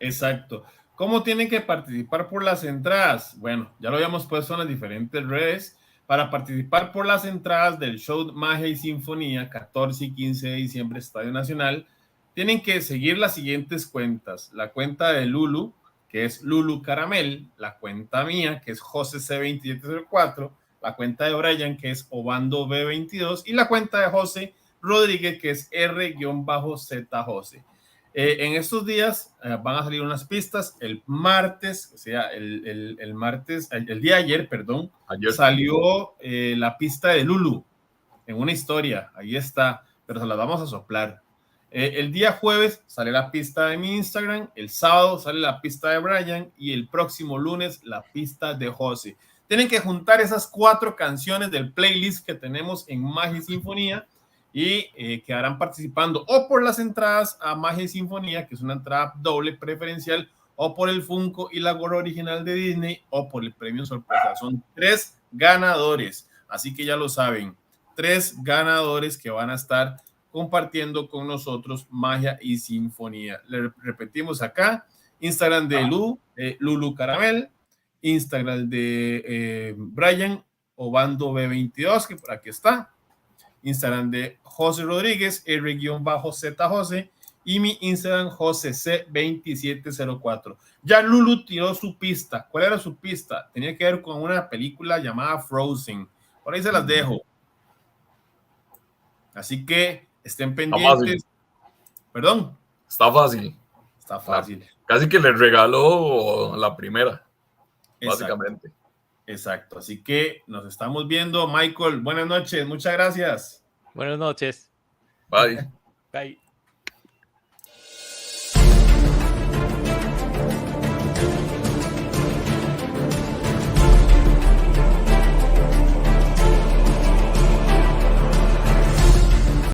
Exacto. ¿Cómo tienen que participar por las entradas? Bueno, ya lo habíamos puesto en las diferentes redes. Para participar por las entradas del show Magia y Sinfonía, 14 y 15 de diciembre, Estadio Nacional, tienen que seguir las siguientes cuentas. La cuenta de Lulu, que es Lulu Caramel, la cuenta mía, que es José C2704, la cuenta de Brian, que es Obando B22, y la cuenta de José Rodríguez, que es R-Z José. En estos días van a salir unas pistas. El martes, o sea, el martes, el día de ayer, perdón, salió la pista de Lulu en una historia. Ahí está, pero se las vamos a soplar. El día jueves sale la pista de mi Instagram, el sábado sale la pista de Brian y el próximo lunes la pista de José. Tienen que juntar esas 4 canciones del playlist que tenemos en Magia y Sinfonía y quedarán participando o por las entradas a Magia y Sinfonía, que es una entrada doble preferencial, o por el Funko y la gorra original de Disney, o por el premio sorpresa. Son 3 ganadores, así que ya lo saben, 3 ganadores que van a estar compartiendo con nosotros Magia y Sinfonía. Le repetimos acá, Instagram de Lulu Caramel, Instagram de Brian Obando B22, que por aquí está, Instagram de José Rodríguez, R-Z José, y mi Instagram José C2704. Ya Lulu tiró su pista. ¿Cuál era su pista? Tenía que ver con una película llamada Frozen. Por ahí se las dejo. Así que estén pendientes. ¿Perdón? Está fácil. Está fácil. Casi que le regaló la primera, básicamente. Exacto. Así que nos estamos viendo. Michael, buenas noches. Muchas gracias. Buenas noches. Bye. Bye.